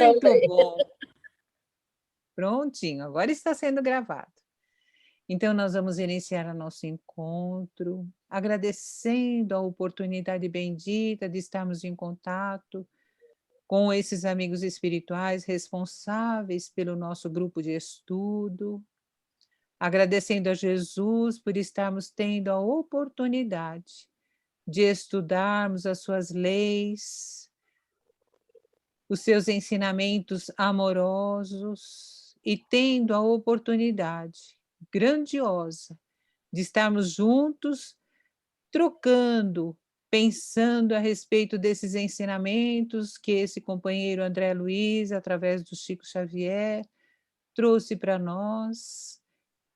Muito bom. Prontinho, agora está sendo gravado. Então, nós vamos iniciar o nosso encontro, agradecendo a oportunidade bendita de estarmos em contato com esses amigos espirituais responsáveis pelo nosso grupo de estudo, agradecendo a Jesus por estarmos tendo a oportunidade de estudarmos as suas leis, os seus ensinamentos amorosos e tendo a oportunidade grandiosa de estarmos juntos, trocando, pensando a respeito desses ensinamentos que esse companheiro André Luiz, através do Chico Xavier, trouxe para nós.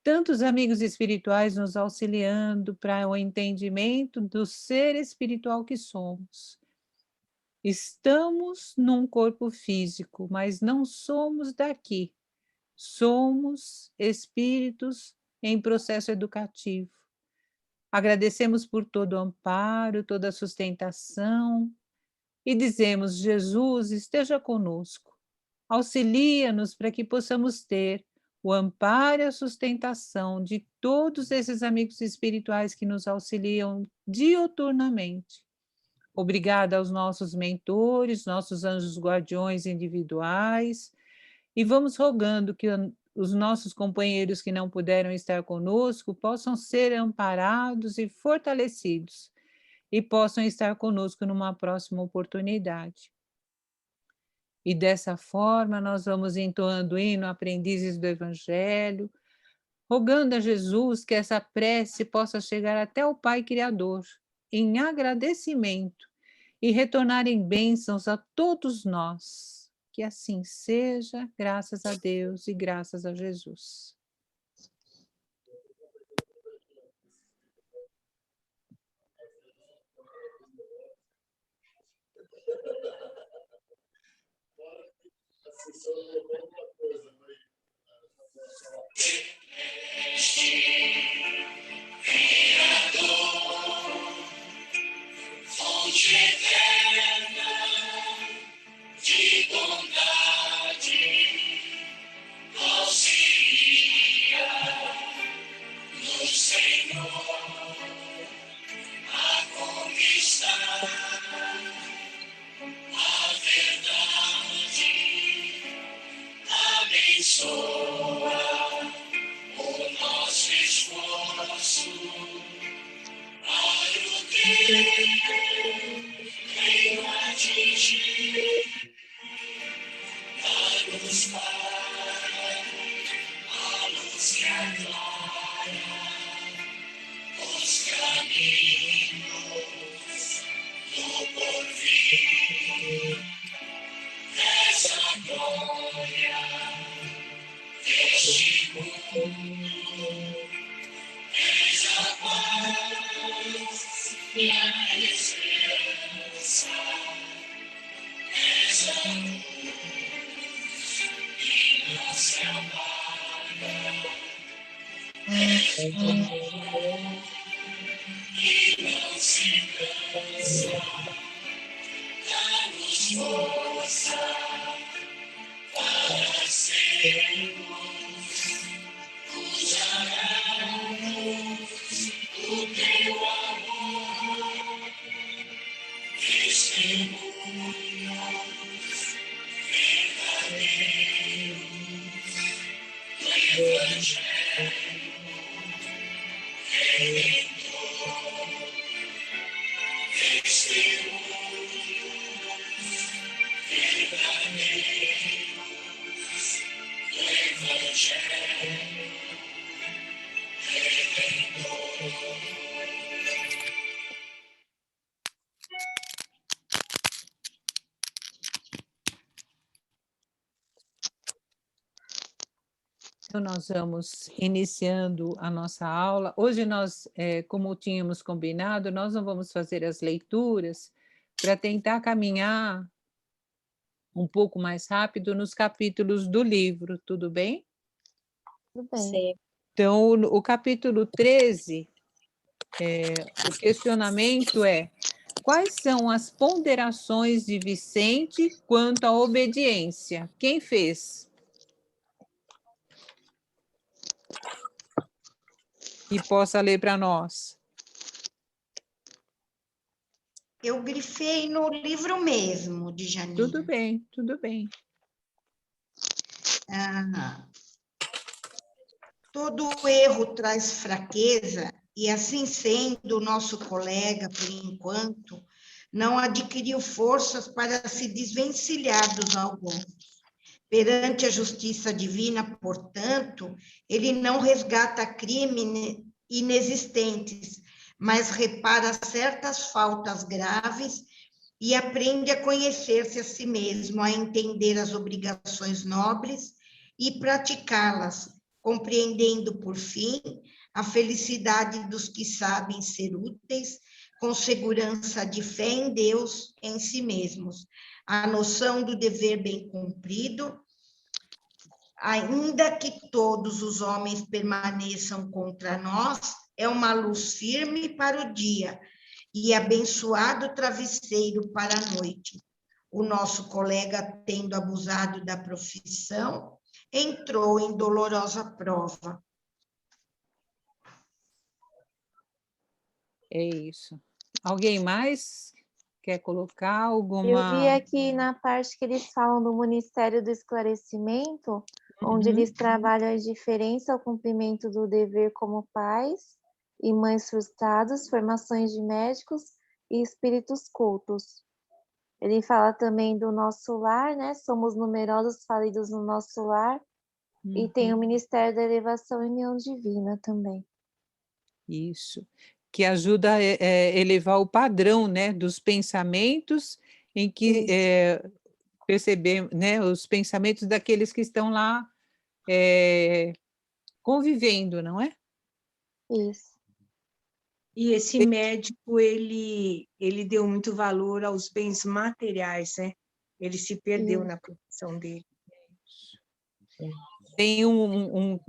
Tantos amigos espirituais nos auxiliando para o entendimento do ser espiritual que somos. Estamos num corpo físico, mas não somos daqui. Somos espíritos em processo educativo. Agradecemos por todo o amparo, toda a sustentação e dizemos: Jesus, esteja conosco. Auxilia-nos para que possamos ter o amparo e a sustentação de todos esses amigos espirituais que nos auxiliam diuturnamente. Obrigada aos nossos mentores, nossos anjos guardiões individuais, e vamos rogando que os nossos companheiros que não puderam estar conosco possam ser amparados e fortalecidos e possam estar conosco numa próxima oportunidade. E dessa forma nós vamos entoando o hino Aprendizes do Evangelho, rogando a Jesus que essa prece possa chegar até o Pai Criador, em agradecimento, e retornar em bênçãos a todos nós. Que assim seja, graças a Deus e graças a Jesus. Fonte eterna de bondade, auxilia no Senhor a conquistar a verdade, abençoa o nosso esforço para o teu reino atingir. Dá-nos, Pai, a luz que aclara os caminhos do porvir. Essa glória deste mundo, és a paz e a esperança, és a luz que não se apaga, és o amor que não se cansa. Dá-nos força para sermos os arautos do teu amor, testemunhos verdadeiros do Evangelho Redentor, testemunhos verdadeiros do Evangelho Redentor. Então, nós vamos iniciando a nossa aula. Hoje nós, como tínhamos combinado, nós não vamos fazer as leituras para tentar caminhar um pouco mais rápido nos capítulos do livro, tudo bem? Tudo bem. Sim. Então, o capítulo 13, o questionamento é: Quais são as ponderações de Vicente quanto à obediência? Quem fez? Que possa ler para nós. Eu grifei no livro mesmo, de Janine. Tudo bem, tudo bem. Todo erro traz fraqueza, e assim sendo, o nosso colega, por enquanto, não adquiriu forças para se desvencilhar dos algozes. Perante a justiça divina, portanto, ele não resgata crimes inexistentes, mas repara certas faltas graves e aprende a conhecer-se a si mesmo, a entender as obrigações nobres e praticá-las, compreendendo, por fim, a felicidade dos que sabem ser úteis, com segurança de fé em Deus, em si mesmos, a noção do dever bem cumprido, ainda que todos os homens permaneçam contra nós, é uma luz firme para o dia e abençoado travesseiro para a noite. O nosso colega, tendo abusado da profissão, entrou em dolorosa prova. É isso. Alguém mais quer colocar Eu alguma... vi aqui na parte que eles falam do Ministério do Esclarecimento, onde eles trabalham a diferença ao cumprimento do dever como pais e mães frustrados, formações de médicos e espíritos cultos. Ele fala também do nosso lar, né? Somos numerosos falidos no nosso lar. E tem o Ministério da Elevação e União Divina também. Isso, que ajuda a elevar o padrão, né, dos pensamentos em que perceber, né, os pensamentos daqueles que estão lá convivendo, não é? Isso. E esse médico, ele deu muito valor aos bens materiais, né? Ele se perdeu na profissão dele. Tem um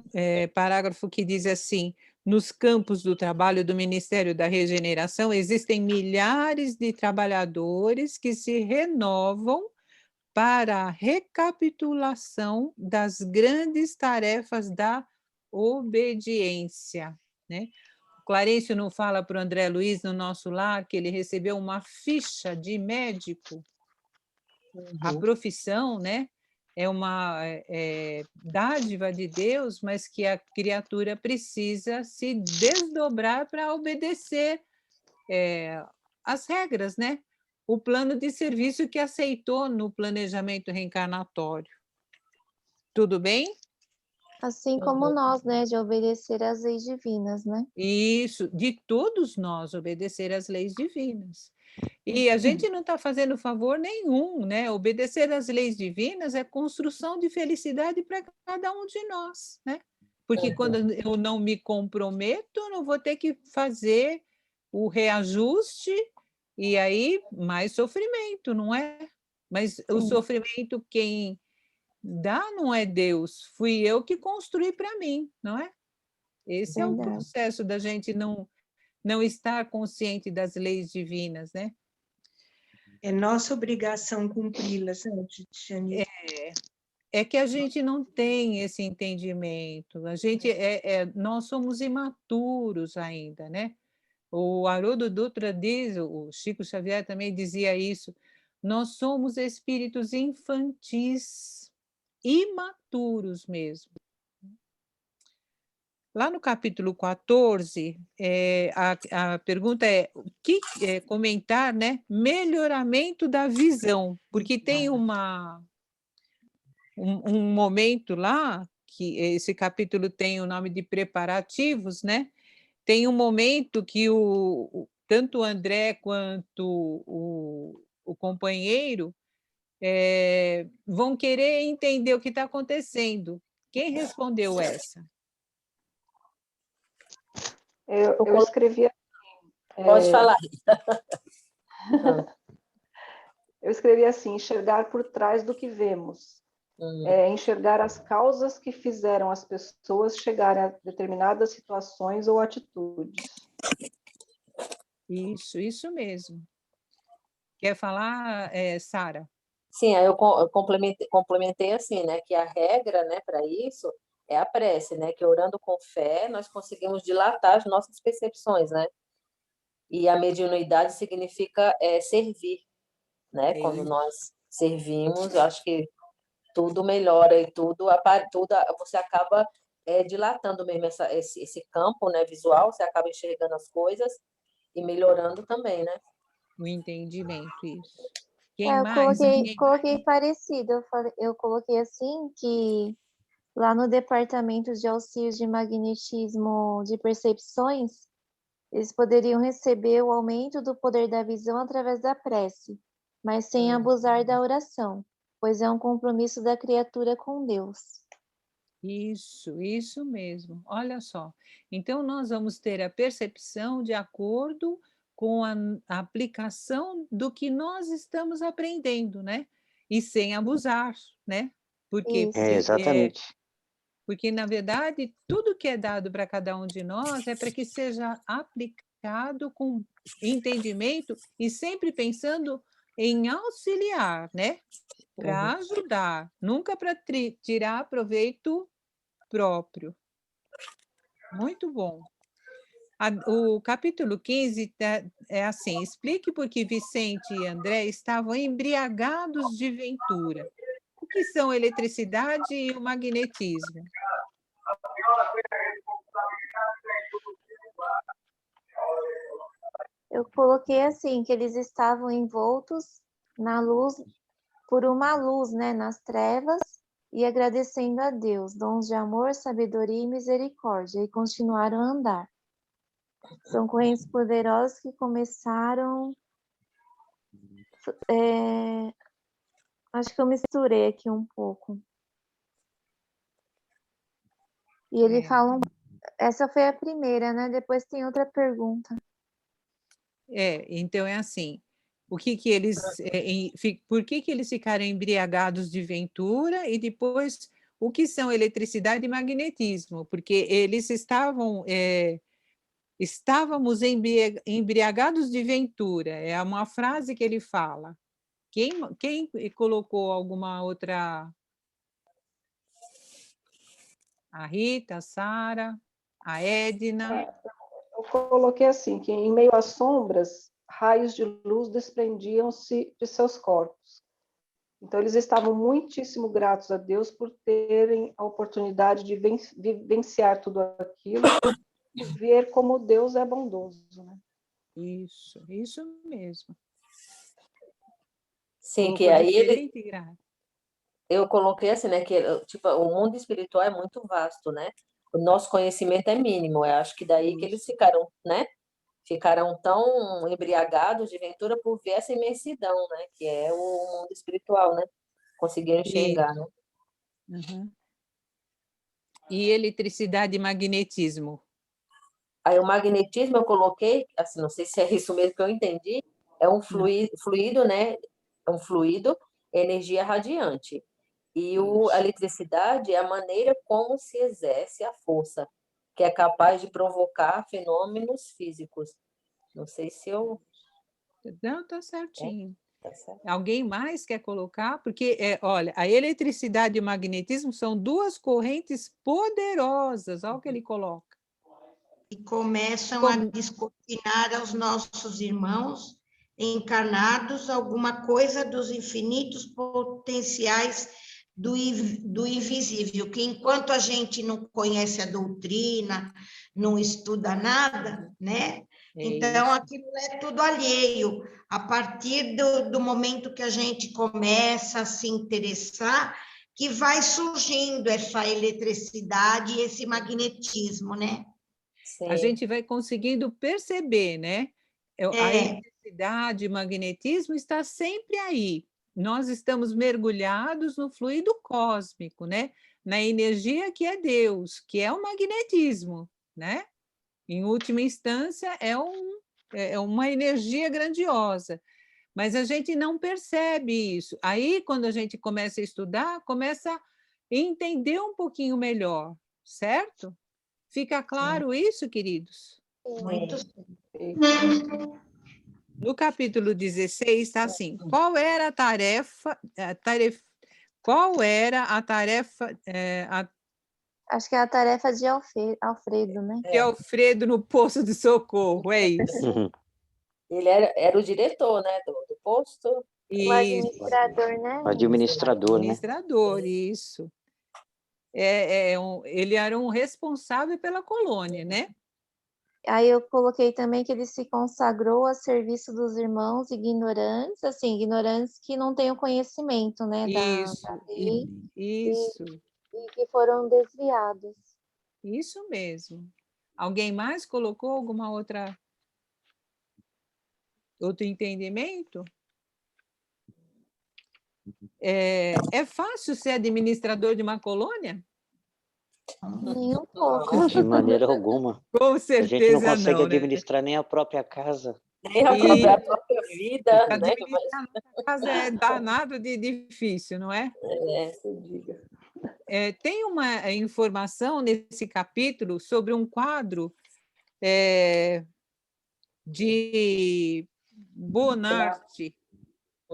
parágrafo que diz assim: nos campos do trabalho do Ministério da Regeneração existem milhares de trabalhadores que se renovam para a recapitulação das grandes tarefas da obediência, né? O Clarencio não fala para o André Luiz, no nosso lar, que ele recebeu uma ficha de médico. A profissão, né, é uma dádiva de Deus, mas que a criatura precisa se desdobrar para obedecer as regras, né? O plano de serviço que aceitou no planejamento reencarnatório. Tudo bem? Assim como nós, né, de obedecer às leis divinas, né? Isso, de todos nós obedecer às leis divinas. E a gente não está fazendo favor nenhum, né? Obedecer às leis divinas é construção de felicidade para cada um de nós, né? Porque quando eu não me comprometo, eu não vou ter que fazer o reajuste e aí mais sofrimento, não é? Mas o sofrimento quem dá não é Deus, fui eu que construí para mim, não é? Esse é o processo da gente não estar consciente das leis divinas, né? É nossa obrigação cumpri-las, né, Janine? É que a gente não tem esse entendimento. A gente nós somos imaturos ainda, né? O Haroldo Dutra diz, o Chico Xavier também dizia isso. Nós somos espíritos infantis, imaturos mesmo. Lá no capítulo 14, a pergunta é o que comentar, né? Melhoramento da visão, porque tem um momento lá, que esse capítulo tem o nome de preparativos, né? Tem um momento que tanto o André quanto o companheiro vão querer entender o que está acontecendo. Quem respondeu essa? Eu escrevi assim. Pode falar. Eu escrevi assim: enxergar por trás do que vemos. Enxergar as causas que fizeram as pessoas chegarem a determinadas situações ou atitudes. Isso mesmo. Quer falar, Sara? Sim, aí eu complementei assim, né, que a regra, né, para isso é a prece, né, que orando com fé nós conseguimos dilatar as nossas percepções, né? E a mediunidade significa servir, né? Quando isso. nós servimos, eu acho que tudo melhora e tudo você acaba dilatando mesmo esse campo, né, visual, você acaba enxergando as coisas e melhorando também, né? O entendimento, isso. Quem Eu mais? coloquei parecido. Eu coloquei assim que lá no departamento de auxílios de magnetismo de percepções, eles poderiam receber o aumento do poder da visão através da prece, mas sem abusar da oração, pois é um compromisso da criatura com Deus. Isso mesmo. Olha só. Então, nós vamos ter a percepção de acordo com a aplicação do que nós estamos aprendendo, né? E sem abusar, né? Porque, Isso. Exatamente. porque na verdade, tudo que é dado para cada um de nós é para que seja aplicado com entendimento e sempre pensando em auxiliar, né? Para ajudar, nunca para tirar proveito próprio. Muito bom. O capítulo 15 é assim: explique por que Vicente e André estavam embriagados de ventura. O que são eletricidade e o magnetismo? Eu coloquei assim, que eles estavam envoltos na luz, por uma luz, né, nas trevas, e agradecendo a Deus, dons de amor, sabedoria e misericórdia, e continuaram a andar. São correntes poderosas que começaram... acho que eu misturei aqui um pouco. E ele fala... Essa foi a primeira, né? Depois tem outra pergunta. Então é assim: por que eles ficaram embriagados de ventura e depois o que são eletricidade e magnetismo? Porque eles estávamos embriagados de ventura, é uma frase que ele fala. Quem colocou alguma outra? A Rita, a Sara, a Edna. Eu coloquei assim, que em meio às sombras, raios de luz desprendiam-se de seus corpos. Então, eles estavam muitíssimo gratos a Deus por terem a oportunidade de vivenciar tudo aquilo e ver como Deus é bondoso, né? Isso mesmo. Sim, Colocou que aí diferente, Gra? eu coloquei assim, né, que tipo, o mundo espiritual é muito vasto, né? O nosso conhecimento é mínimo. Eu acho que daí que eles Isso. ficaram, né? Ficaram tão embriagados de ventura por ver essa imensidão, né? Que é o mundo espiritual, né? Conseguiram enxergar, né? Uhum. E eletricidade e magnetismo? Aí o magnetismo eu coloquei, assim, não sei se é isso mesmo que eu entendi, é um fluido, né? É um fluido, energia radiante. E a eletricidade é a maneira como se exerce a força, que é capaz de provocar fenômenos físicos. Não sei se eu... Não, está certinho. Tá certo. Alguém mais quer colocar? Porque, olha, a eletricidade e o magnetismo são duas correntes poderosas. Olha o que ele coloca. E começam a descortinar aos nossos irmãos encarnados alguma coisa dos infinitos potenciais do invisível, que enquanto a gente não conhece a doutrina, não estuda nada, né? Então, aquilo é tudo alheio. A partir do momento que a gente começa a se interessar, que vai surgindo essa eletricidade e esse magnetismo, né? Sim. A gente vai conseguindo perceber, né? A eletricidade, o magnetismo está sempre aí. Nós estamos mergulhados no fluido cósmico, né? Na energia que é Deus, que é o magnetismo, né? Em última instância, é uma energia grandiosa, mas a gente não percebe isso. Aí, quando a gente começa a estudar, começa a entender um pouquinho melhor, certo? Fica claro isso, queridos? Muito. No capítulo 16 está assim: qual era a tarefa, qual era a tarefa Acho que é a tarefa de Alfredo, né? de Alfredo no posto de socorro? É isso. Uhum. Ele era o diretor, né, do posto. O Isso, administrador, né? O administrador, né? administrador, isso. Ele era um responsável pela colônia, né? Aí eu coloquei também que ele se consagrou a serviço dos irmãos ignorantes, assim, ignorantes que não têm o conhecimento, né, Isso, da lei isso, e que foram desviados. isso mesmo. Alguém mais colocou alguma outro entendimento? É fácil ser administrador de uma colônia? Nem um pouco. De maneira alguma. Com A gente não certeza consegue não, né? administrar nem a própria casa. Nem a própria vida, né? Administrar nossa casa é danado de difícil, não é? Se diga. Tem uma informação nesse capítulo sobre um quadro de Bonnard,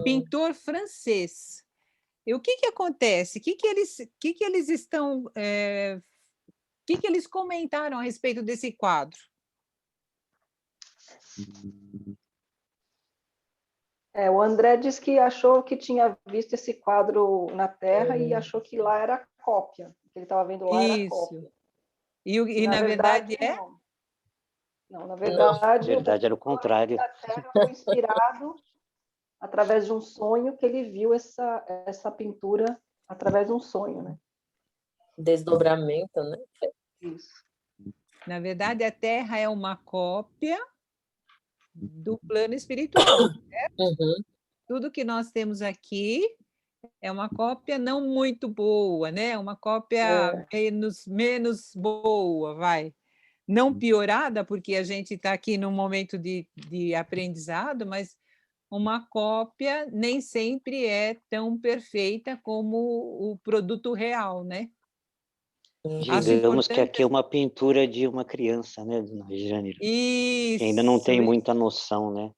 pintor francês. E o que acontece? O que eles estão... o que eles comentaram a respeito desse quadro? O André disse que achou que tinha visto esse quadro na Terra e achou que lá era cópia. Que ele estava vendo lá era cópia. E na verdade é? Não, na verdade, Na verdade era o contrário. A Terra foi inspirado através de um sonho que ele viu essa pintura através de um sonho, né? Desdobramento, né? Isso. Na verdade, a Terra é uma cópia do plano espiritual. Uhum. Tudo que nós temos aqui é uma cópia não muito boa, né? Uma cópia menos boa, vai. Não piorada, porque a gente está aqui num momento de aprendizado, mas uma cópia nem sempre é tão perfeita como o produto real, né? Digamos que aqui é uma pintura de uma criança, né, dona Jânira? Que ainda não tem muita noção, né?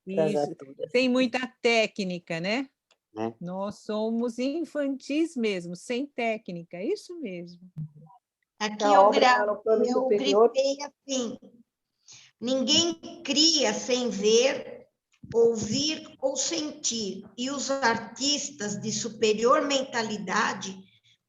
Isso, tem muita técnica, né? Né? Nós somos infantis mesmo, sem técnica, é isso mesmo. Aqui A eu obra está no plano superior. grifei assim: ninguém cria sem ver, ouvir ou sentir, e os artistas de superior mentalidade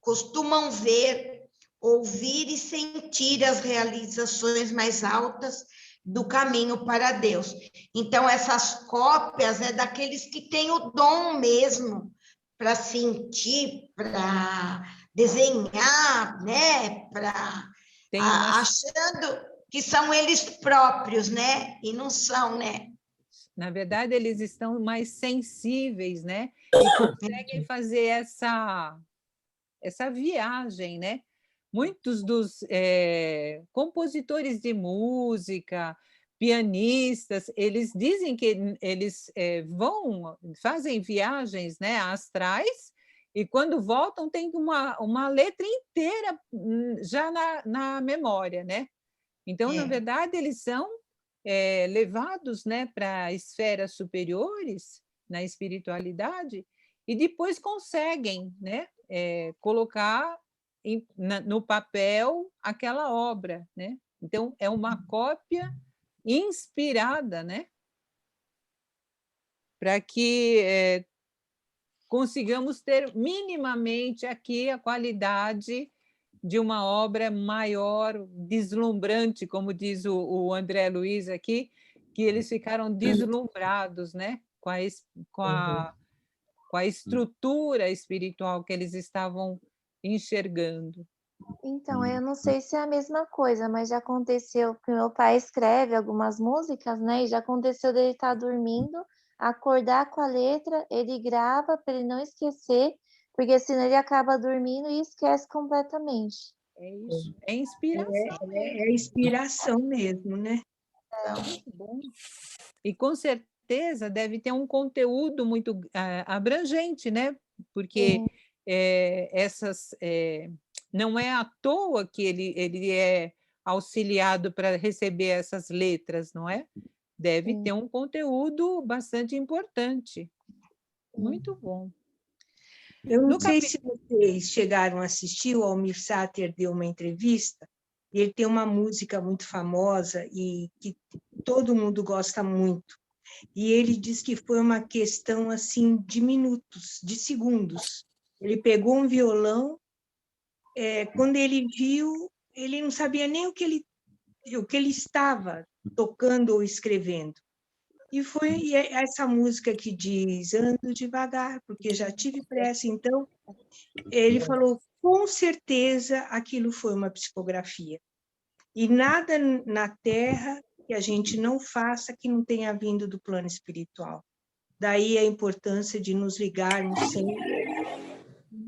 costumam ver, ouvir e sentir as realizações mais altas do caminho para Deus. Então, essas cópias é daqueles que têm o dom mesmo para sentir, para desenhar, né? Achando que são eles próprios, né? E não são, né? Na verdade, eles estão mais sensíveis, né? E conseguem fazer essa viagem, né? Muitos dos compositores de música, pianistas, eles dizem que eles fazem viagens, né, astrais, e quando voltam tem uma letra inteira já na memória, né? Então, na verdade, eles são levados, né, para esferas superiores, na espiritualidade, e depois conseguem, né, colocar no papel aquela obra, né? Então, é uma cópia inspirada, né? Para que consigamos ter minimamente aqui a qualidade de uma obra maior, deslumbrante, como diz o André Luiz aqui, que eles ficaram deslumbrados, né? Com a estrutura espiritual que eles estavam enxergando. Então, eu não sei se é a mesma coisa, mas já aconteceu que meu pai escreve algumas músicas, né? E já aconteceu dele estar dormindo, acordar com a letra, ele grava para ele não esquecer, porque senão ele acaba dormindo e esquece completamente. É isso, é inspiração. É inspiração mesmo, né? Muito bom. E com certeza deve ter um conteúdo muito abrangente, né? Porque não é à toa que ele é auxiliado para receber essas letras, não é? deve ter um conteúdo bastante importante. Muito bom. Eu não sei se vocês chegaram a assistir, o Almir Sater deu uma entrevista, e ele tem uma música muito famosa e que todo mundo gosta muito. E ele diz que foi uma questão assim de minutos, de segundos. Ele pegou um violão, quando ele viu, ele não sabia nem o que ele estava tocando ou escrevendo. E foi essa música que diz, ando devagar, porque já tive pressa. Então, ele falou, com certeza aquilo foi uma psicografia. E nada na Terra que a gente não faça que não tenha vindo do plano espiritual. Daí a importância de nos ligarmos sempre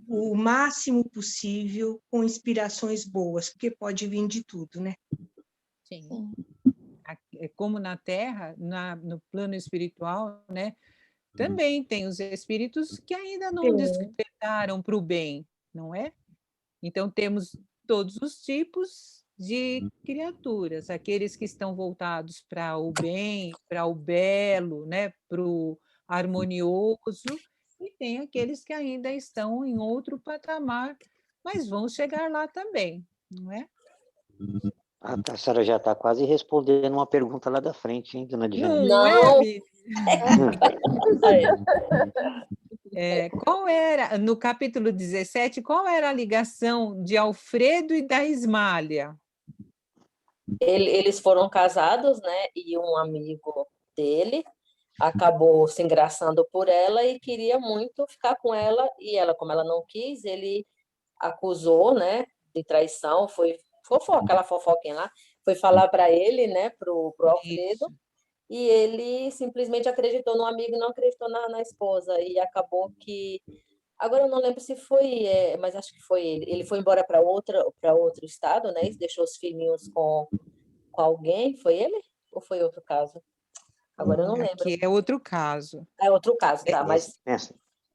o máximo possível com inspirações boas, porque pode vir de tudo, né? Sim. Como na Terra, no plano espiritual, né? Também tem os espíritos que ainda não despertaram para o bem, não é? Então, temos todos os tipos de criaturas, aqueles que estão voltados para o bem, para o belo, né? Para o harmonioso, e tem aqueles que ainda estão em outro patamar, mas vão chegar lá também, não é? A senhora já está quase respondendo uma pergunta lá da frente, hein, dona Djane? Não é, Miriam? Qual era, no capítulo 17, qual era a ligação de Alfredo e da Ismália? Eles foram casados, né? E um amigo dele acabou se engraçando por ela e queria muito ficar com ela, e ela, como ela não quis, ele acusou, né, de traição, foi aquela fofoquinha lá, foi falar para ele, né, pro Alfredo, e ele simplesmente acreditou no amigo e não acreditou na esposa, e acabou que, agora eu não lembro se foi, mas acho que foi ele foi embora para outro estado, né, e deixou os filhinhos com alguém, foi ele? Ou foi outro caso? Agora eu não lembro. Aqui é outro caso. É outro caso, tá, mas...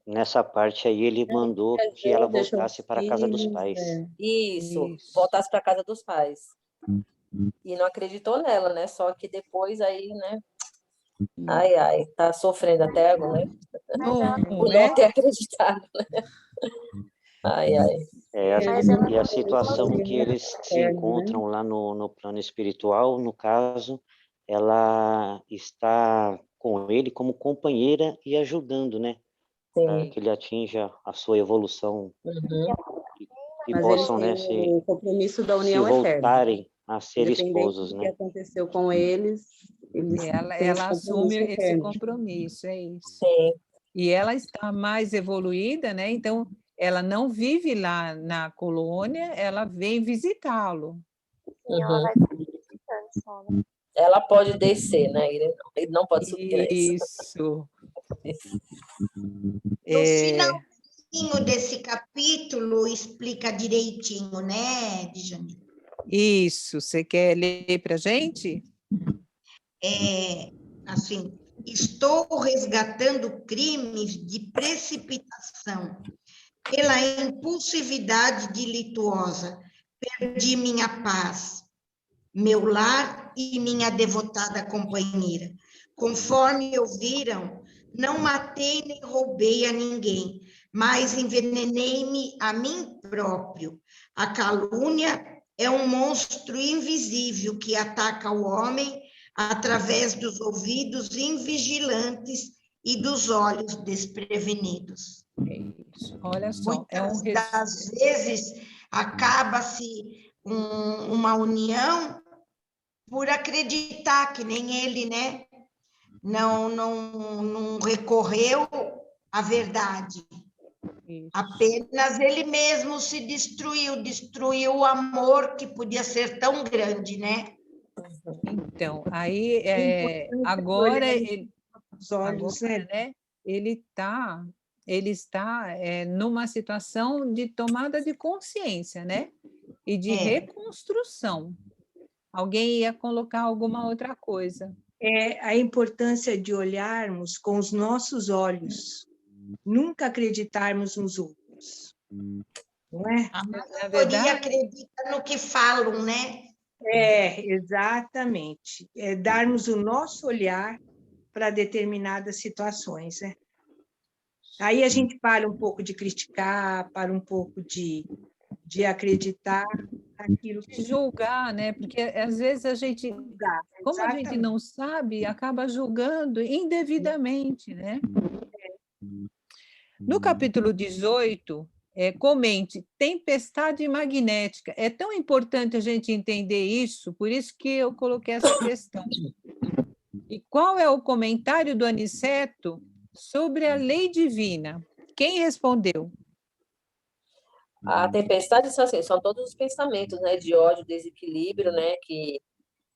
Nessa parte aí, ele mandou que ela voltasse para a casa dos pais. Isso, voltasse para a casa dos pais. E não acreditou nela, né? Só que depois aí, né? Ai, tá sofrendo até agora, né? Por não ter acreditado, né? Ai. E a situação que eles se encontram lá no plano espiritual, no caso, ela está com ele como companheira e ajudando, né? Para que ele atinja a sua evolução e possam, né, o compromisso da união se voltarem a ser esposos, né? né? O que aconteceu com eles ela assume esse compromisso, é isso. Sim. E ela está mais evoluída, né? Então, ela não vive lá na colônia, ela vem visitá-lo. Ela pode descer, né? Ele não pode subir. Isso. No finalzinho desse capítulo explica direitinho, né, Djane? Isso. Você quer ler para a gente? Assim, estou resgatando crimes de precipitação. Pela impulsividade delituosa, perdi minha paz, meu lar e minha devotada companheira. Conforme ouviram, não matei nem roubei a ninguém, mas envenenei-me a mim próprio. A calúnia é um monstro invisível que ataca o homem através dos ouvidos invigilantes e dos olhos desprevenidos. Isso. Olha só, muitas das vezes acaba-se uma união por acreditar que nem ele, né? Não recorreu à verdade. Isso. Apenas ele mesmo se destruiu o amor que podia ser tão grande, né? Então, aí agora né? Ele está numa situação de tomada de consciência, né? E de reconstrução. Alguém ia colocar alguma outra coisa. A importância de olharmos com os nossos olhos, nunca acreditarmos nos outros, não é? A maioria acredita no que falam, né? Exatamente. É darmos o nosso olhar para determinadas situações, né? Aí a gente para um pouco de criticar, para um pouco de acreditar naquilo De que julgar, né? Porque às vezes a gente, dá. como a gente Exatamente. não sabe, acaba julgando indevidamente, né? No capítulo 18, comente, tempestade magnética. É tão importante a gente entender isso, por isso que eu coloquei essa questão. E qual é o comentário do Aniceto sobre a lei divina? Quem respondeu? A tempestade são, assim, são todos os pensamentos, né, de ódio, desequilíbrio, né, que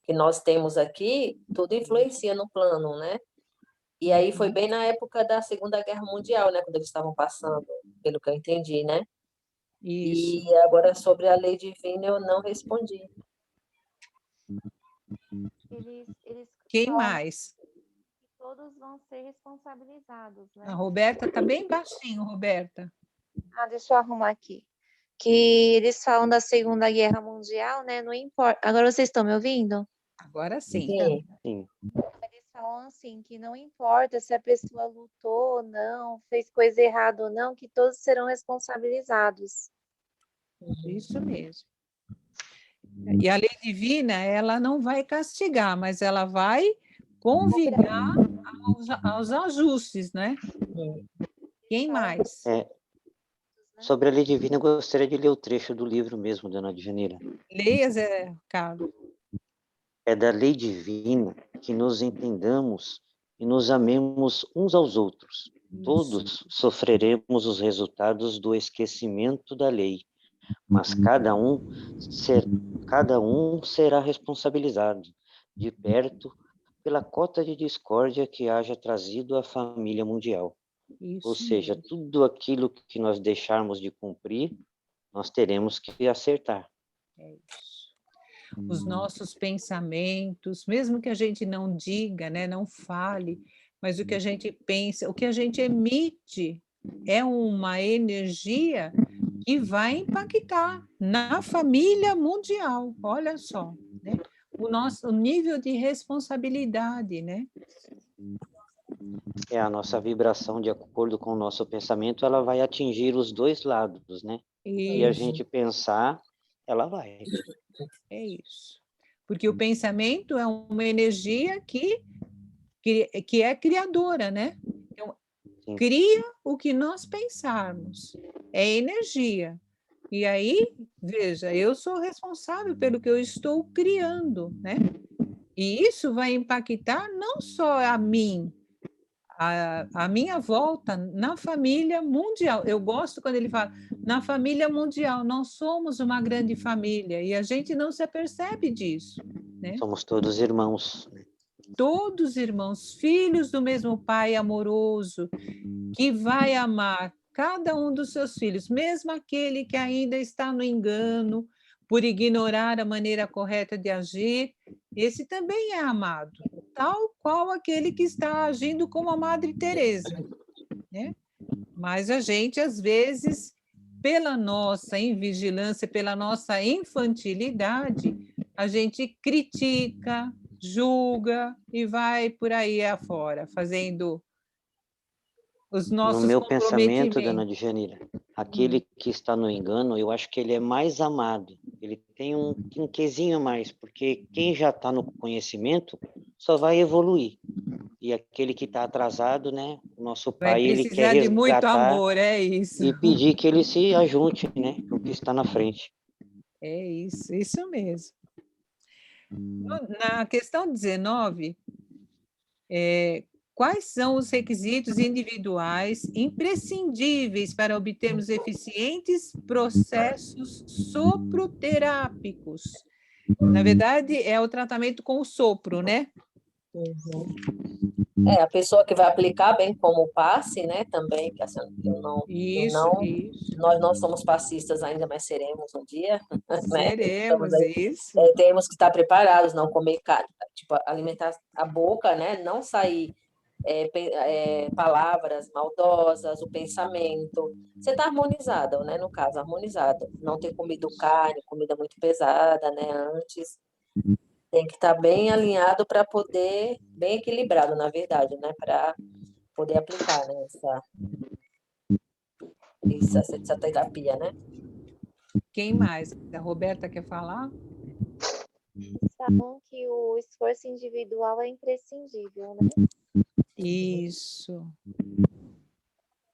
nós temos aqui, tudo influencia no plano, né? E aí foi bem na época da Segunda Guerra Mundial, né, quando eles estavam passando, pelo que eu entendi, né? Isso. E agora sobre a lei divina eu não respondi. Eles Quem falam mais? que todos vão ser responsabilizados, A né? Roberta está bem baixinho, Roberta. Deixa eu arrumar aqui. Que eles falam da Segunda Guerra Mundial, né? Não importa. Agora vocês estão me ouvindo? Agora sim. Sim, Sim. Eles falam assim, que não importa se a pessoa lutou ou não, fez coisa errada ou não, que todos serão responsabilizados. Isso mesmo. E a lei divina, ela não vai castigar, mas ela vai convidar aos ajustes, né? Quem mais? Sobre a lei divina, eu gostaria de ler o trecho do livro mesmo, dona Djanira. Leia, Zé Carlos. É da lei divina que nos entendamos e nos amemos uns aos outros. Todos sofreremos os resultados do esquecimento da lei, mas cada um será responsabilizado de perto pela cota de discórdia que haja trazido à família mundial. Isso Ou seja, mesmo. tudo aquilo que nós deixarmos de cumprir, nós teremos que acertar. É isso. Os nossos pensamentos, mesmo que a gente não diga, né, não fale, mas o que a gente pensa, o que a gente emite é uma energia que vai impactar na família mundial. Olha só, né? O nível de responsabilidade, né? A nossa vibração, de acordo com o nosso pensamento, ela vai atingir os dois lados, né? E a gente pensar, ela vai. É isso. Porque o pensamento é uma energia que é criadora, né? Então, Sim. cria o que nós pensarmos. É energia. E aí, veja, eu sou responsável pelo que eu estou criando, né? E isso vai impactar não só a mim, a minha volta na família mundial. Eu gosto quando ele fala na família mundial, nós somos uma grande família e a gente não se apercebe disso, né? Somos todos irmãos. Todos irmãos, filhos do mesmo pai amoroso, que vai amar cada um dos seus filhos, mesmo aquele que ainda está no engano, por ignorar a maneira correta de agir, esse também é amado, tal qual aquele que está agindo como a Madre Teresa, né? Mas a gente, às vezes, pela nossa invigilância, pela nossa infantilidade, a gente critica, julga e vai por aí afora, fazendo os No nossos meu pensamento, dona comprometimentos. Djanira, aquele que está no engano, eu acho que ele é mais amado. Ele tem um quesinho a mais, porque quem já está no conhecimento só vai evoluir. E aquele que está atrasado, né? O nosso Vai pai, ele quer precisar de muito resgatar amor, é isso. e pedir que ele se ajunte, né? Com o que está na frente. É isso mesmo. Na questão 19, quais são os requisitos individuais imprescindíveis para obtermos eficientes processos soproterápicos? Na verdade, é o tratamento com o sopro, né? a pessoa que vai aplicar, bem como o passe, né, também, que assim, Isso. nós não somos passistas ainda, mas seremos um dia, né? Seremos, isso. Temos que estar preparados, não comer carne, tipo, alimentar a boca, né, não sair palavras maldosas, o pensamento. Você está harmonizado, né, no caso, harmonizado. Não ter comido carne, comida muito pesada, né, antes. Tem que estar bem alinhado para poder, bem equilibrado, na verdade, né? Para poder aplicar, né? Essa terapia, né? Quem mais? A Roberta quer falar? Falam que o esforço individual é imprescindível, né? Isso.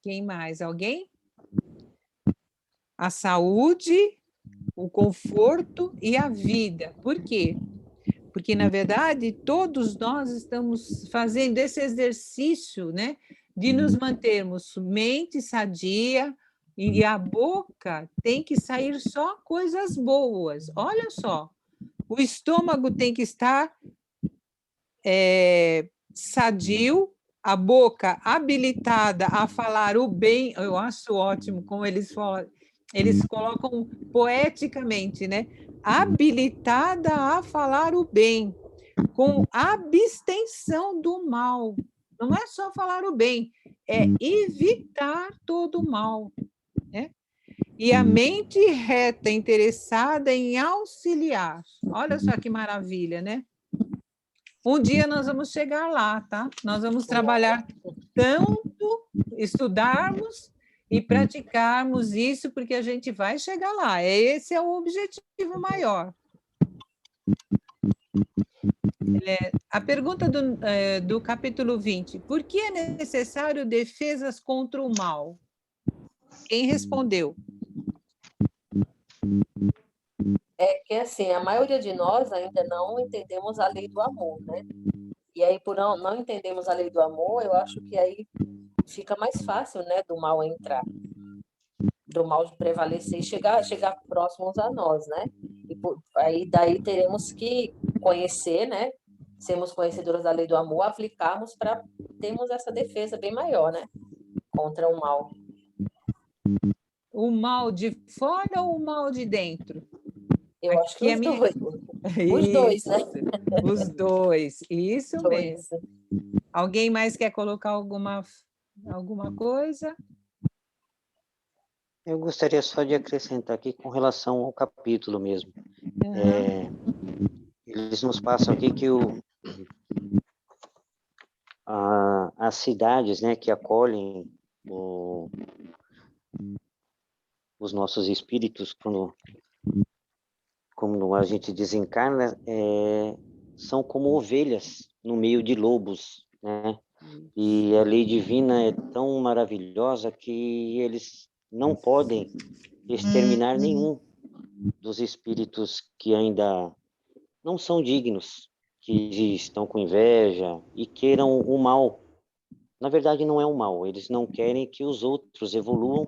Quem mais? Alguém? A saúde, o conforto e a vida. Por quê? Porque, na verdade, todos nós estamos fazendo esse exercício, né, de nos mantermos mente sadia e a boca tem que sair só coisas boas. Olha só, o estômago tem que estar sadio, a boca habilitada a falar o bem. Eu acho ótimo como eles falam, eles colocam poeticamente, né? Habilitada a falar o bem, com abstenção do mal. Não é só falar o bem, é evitar todo o mal, né? E a mente reta, interessada em auxiliar. Olha só que maravilha, né? Um dia nós vamos chegar lá, tá? Nós vamos trabalhar tanto, estudarmos e praticarmos isso, porque a gente vai chegar lá. Esse é o objetivo maior. A pergunta do capítulo 20. Por que é necessário defesas contra o mal? Quem respondeu? É que, assim, a maioria de nós ainda não entendemos a lei do amor, né? E aí, por não entendermos a lei do amor, eu acho que aí fica mais fácil, né, do mal entrar, do mal prevalecer e chegar próximos a nós, né? E aí daí teremos que conhecer, né? Sermos conhecedores da lei do amor, aplicarmos para termos essa defesa bem maior, né? Contra o mal. O mal de fora ou o mal de dentro? Eu acho que os dois. Os dois, né? Os dois, isso Dois. mesmo. Alguém mais quer colocar alguma coisa? Eu gostaria só de acrescentar aqui com relação ao capítulo mesmo. Eles nos passam aqui que as cidades, né, que acolhem os nossos espíritos quando a gente desencarna, são como ovelhas no meio de lobos, né? E a lei divina é tão maravilhosa que eles não podem exterminar nenhum dos espíritos que ainda não são dignos, que estão com inveja e queiram o mal. Na verdade, não é o mal, eles não querem que os outros evoluam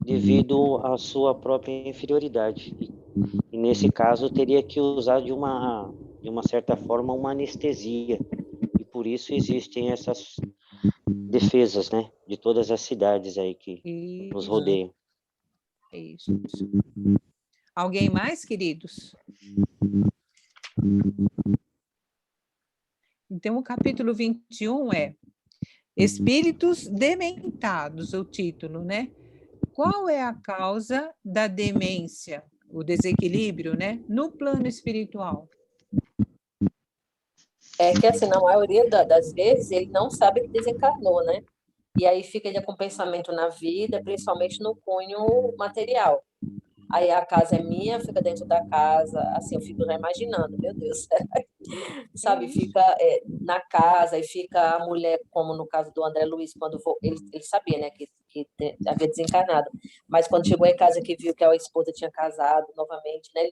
devido à sua própria inferioridade. E nesse caso, teria que usar de uma certa forma, uma anestesia. E por isso existem essas defesas, né, de todas as cidades aí que nos rodeiam. Isso. Alguém mais, queridos? Então, o capítulo 21 é Espíritos Dementados, o título, né? Qual é a causa da demência, o desequilíbrio, né, no plano espiritual? É que, assim, na maioria das vezes, ele não sabe que desencarnou, né? E aí fica ele com pensamento na vida, principalmente no cunho material. Aí a casa é minha, fica dentro da casa, assim, eu fico já imaginando, meu Deus, sabe, fica na casa e fica a mulher, como no caso do André Luiz, quando ele sabia, né, que havia desencarnado, mas quando chegou em casa que viu que a esposa tinha casado novamente, né,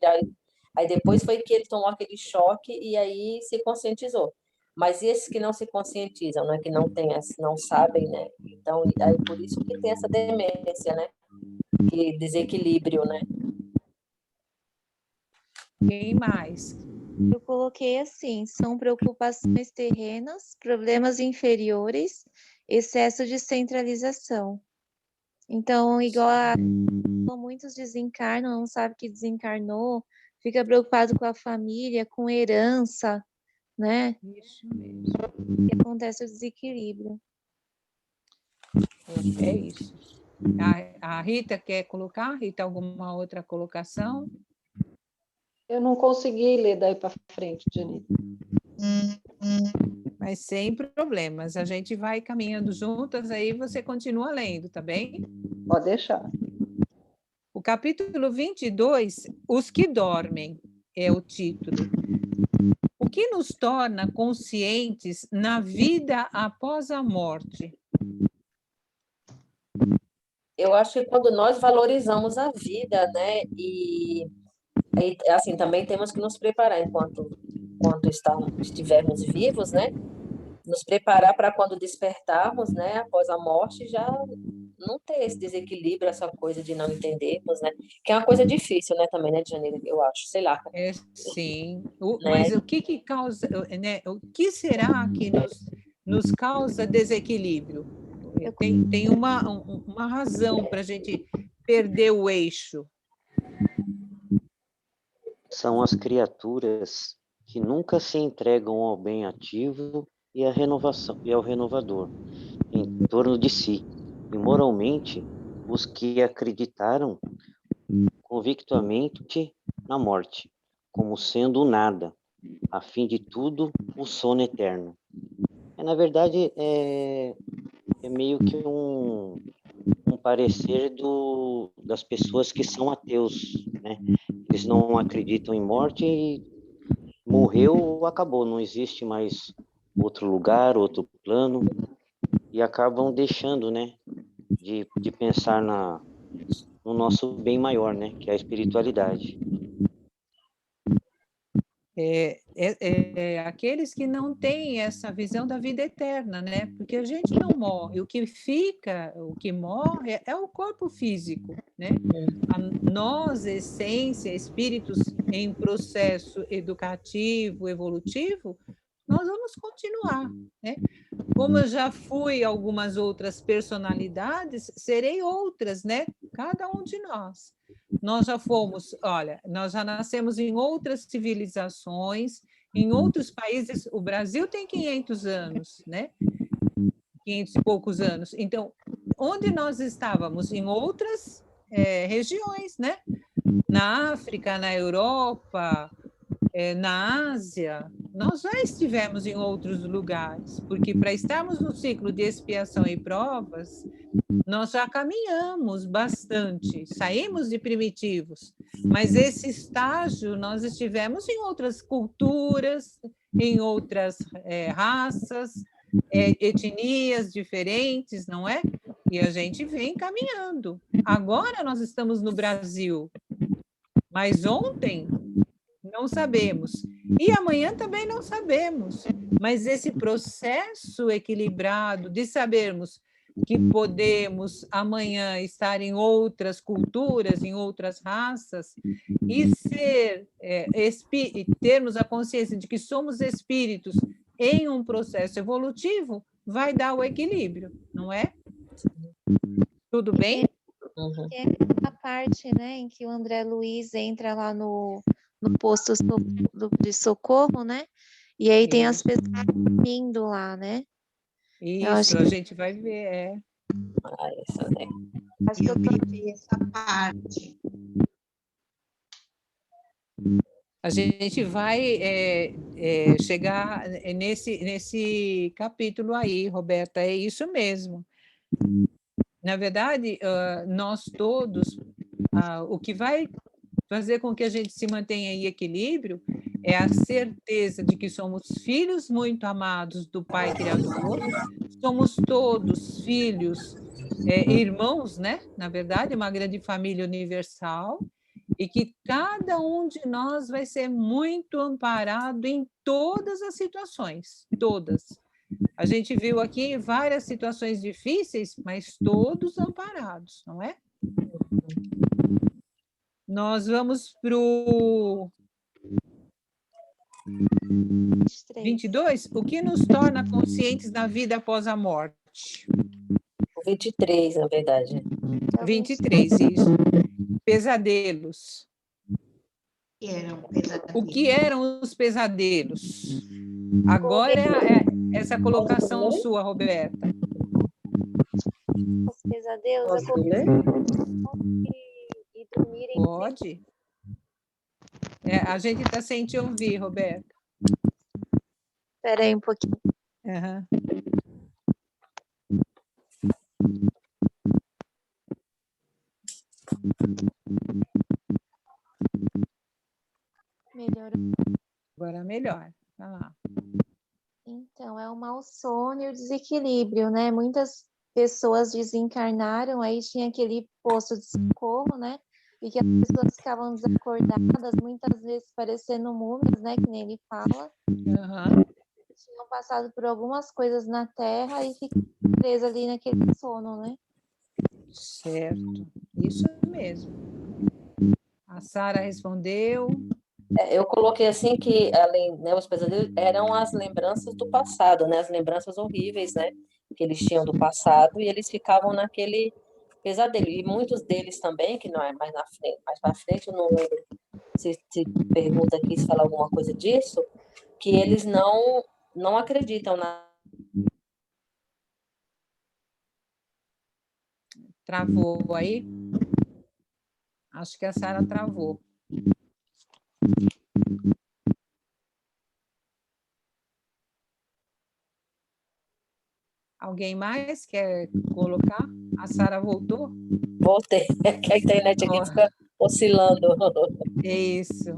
aí depois foi que ele tomou aquele choque e aí se conscientizou. Mas e esses que não se conscientizam, né, que não tem, não sabem, né, então aí por isso que tem essa demência, né, que desequilíbrio, né? Quem mais? Eu coloquei assim, são preocupações terrenas, problemas inferiores, excesso de centralização. Então, muitos desencarnam, não sabe que desencarnou, fica preocupado com a família, com herança, né? Isso mesmo. E acontece o desequilíbrio. É isso. A Rita quer colocar? Rita, alguma outra colocação? Eu não consegui ler daí para frente, Janine. Mas sem problemas, a gente vai caminhando juntas, aí você continua lendo, tá bem? Pode deixar. O capítulo 22, Os que dormem, é o título. O que nos torna conscientes na vida após a morte? Eu acho que quando nós valorizamos a vida, né, e assim, também temos que nos preparar enquanto estivermos vivos, né, nos preparar para quando despertarmos, né, após a morte, já não ter esse desequilíbrio, essa coisa de não entendermos, né, que é uma coisa difícil, né, também, né, Janeiro, eu acho, sei lá. Sim, Né? mas o que causa, né, o que será que nos causa desequilíbrio? Tem uma razão para a gente perder o eixo. São as criaturas que nunca se entregam ao bem ativo e à renovação e ao renovador em torno de si. E moralmente, os que acreditaram convictamente na morte, como sendo o nada, a fim de tudo o sono eterno. Na verdade, é meio que um parecer das pessoas que são ateus, né? Eles não acreditam em morte e morreu, acabou, não existe mais outro lugar, outro plano, e acabam deixando, né, de pensar no nosso bem maior, né, que é a espiritualidade. Aqueles que não têm essa visão da vida eterna, né? Porque a gente não morre, o que morre é o corpo físico, né? Nós, essência, espíritos em processo educativo, evolutivo, nós vamos continuar, né? Como eu já fui algumas outras personalidades, serei outras, né? Cada um de nós. Nós já fomos, olha, nós já nascemos em outras civilizações, em outros países. O Brasil tem 500 anos, né? 500 e poucos anos. Então, onde nós estávamos? Em outras regiões, né? Na África, na Europa, na Ásia, nós já estivemos em outros lugares, porque para estarmos no ciclo de expiação e provas, nós já caminhamos bastante, saímos de primitivos, mas esse estágio nós estivemos em outras culturas, em outras raças, etnias diferentes, não é? E a gente vem caminhando. Agora nós estamos no Brasil, mas ontem não sabemos. E amanhã também não sabemos. Mas esse processo equilibrado de sabermos que podemos amanhã estar em outras culturas, em outras raças, e termos a consciência de que somos espíritos em um processo evolutivo, vai dar o equilíbrio, não é? Tudo bem? É a parte, né, em que o André Luiz entra lá no posto de socorro, né? E aí tem as pessoas indo lá, né? Isso, a gente vai ver, essa, né? Acho que eu vi essa parte. A gente vai chegar nesse capítulo aí, Roberta, é isso mesmo. Na verdade, nós todos, o que vai fazer com que a gente se mantenha em equilíbrio é a certeza de que somos filhos muito amados do Pai Criador, somos todos filhos, irmãos, né? Na verdade, uma grande família universal, e que cada um de nós vai ser muito amparado em todas as situações, todas. A gente viu aqui várias situações difíceis, mas todos amparados, não é? Nós vamos para o 22. O que nos torna conscientes da vida após a morte? O 23, na verdade. 23, isso. Pesadelos. O que eram os pesadelos? Agora essa colocação sua, Roberta. Os pesadelos. Posso ler? E dormirem. Pode. A gente está sem te ouvir, Roberta. Espera aí um pouquinho. Aham. Melhorou. Agora melhor. Vai lá. Então, é o mau sono e o desequilíbrio, né? Muitas pessoas desencarnaram, aí tinha aquele posto de socorro, né? E que as pessoas ficavam desacordadas, muitas vezes parecendo múmias, né? Que nem ele fala. Aham. Tinham passado por algumas coisas na Terra e ficaram presas ali naquele sono, né? Certo. Isso mesmo. A Sara respondeu. Eu coloquei assim que, além, né, os pesadelos eram as lembranças do passado, né, as lembranças horríveis, né, que eles tinham do passado, e eles ficavam naquele pesadelo. E muitos deles também, que não é mais na frente, mais para frente, eu não lembro se pergunta aqui, se fala alguma coisa disso, que eles não acreditam na... Travou aí? Acho que a Sara travou. Alguém mais quer colocar? A Sara voltou? Voltei, que a internet aqui fica oscilando. Isso.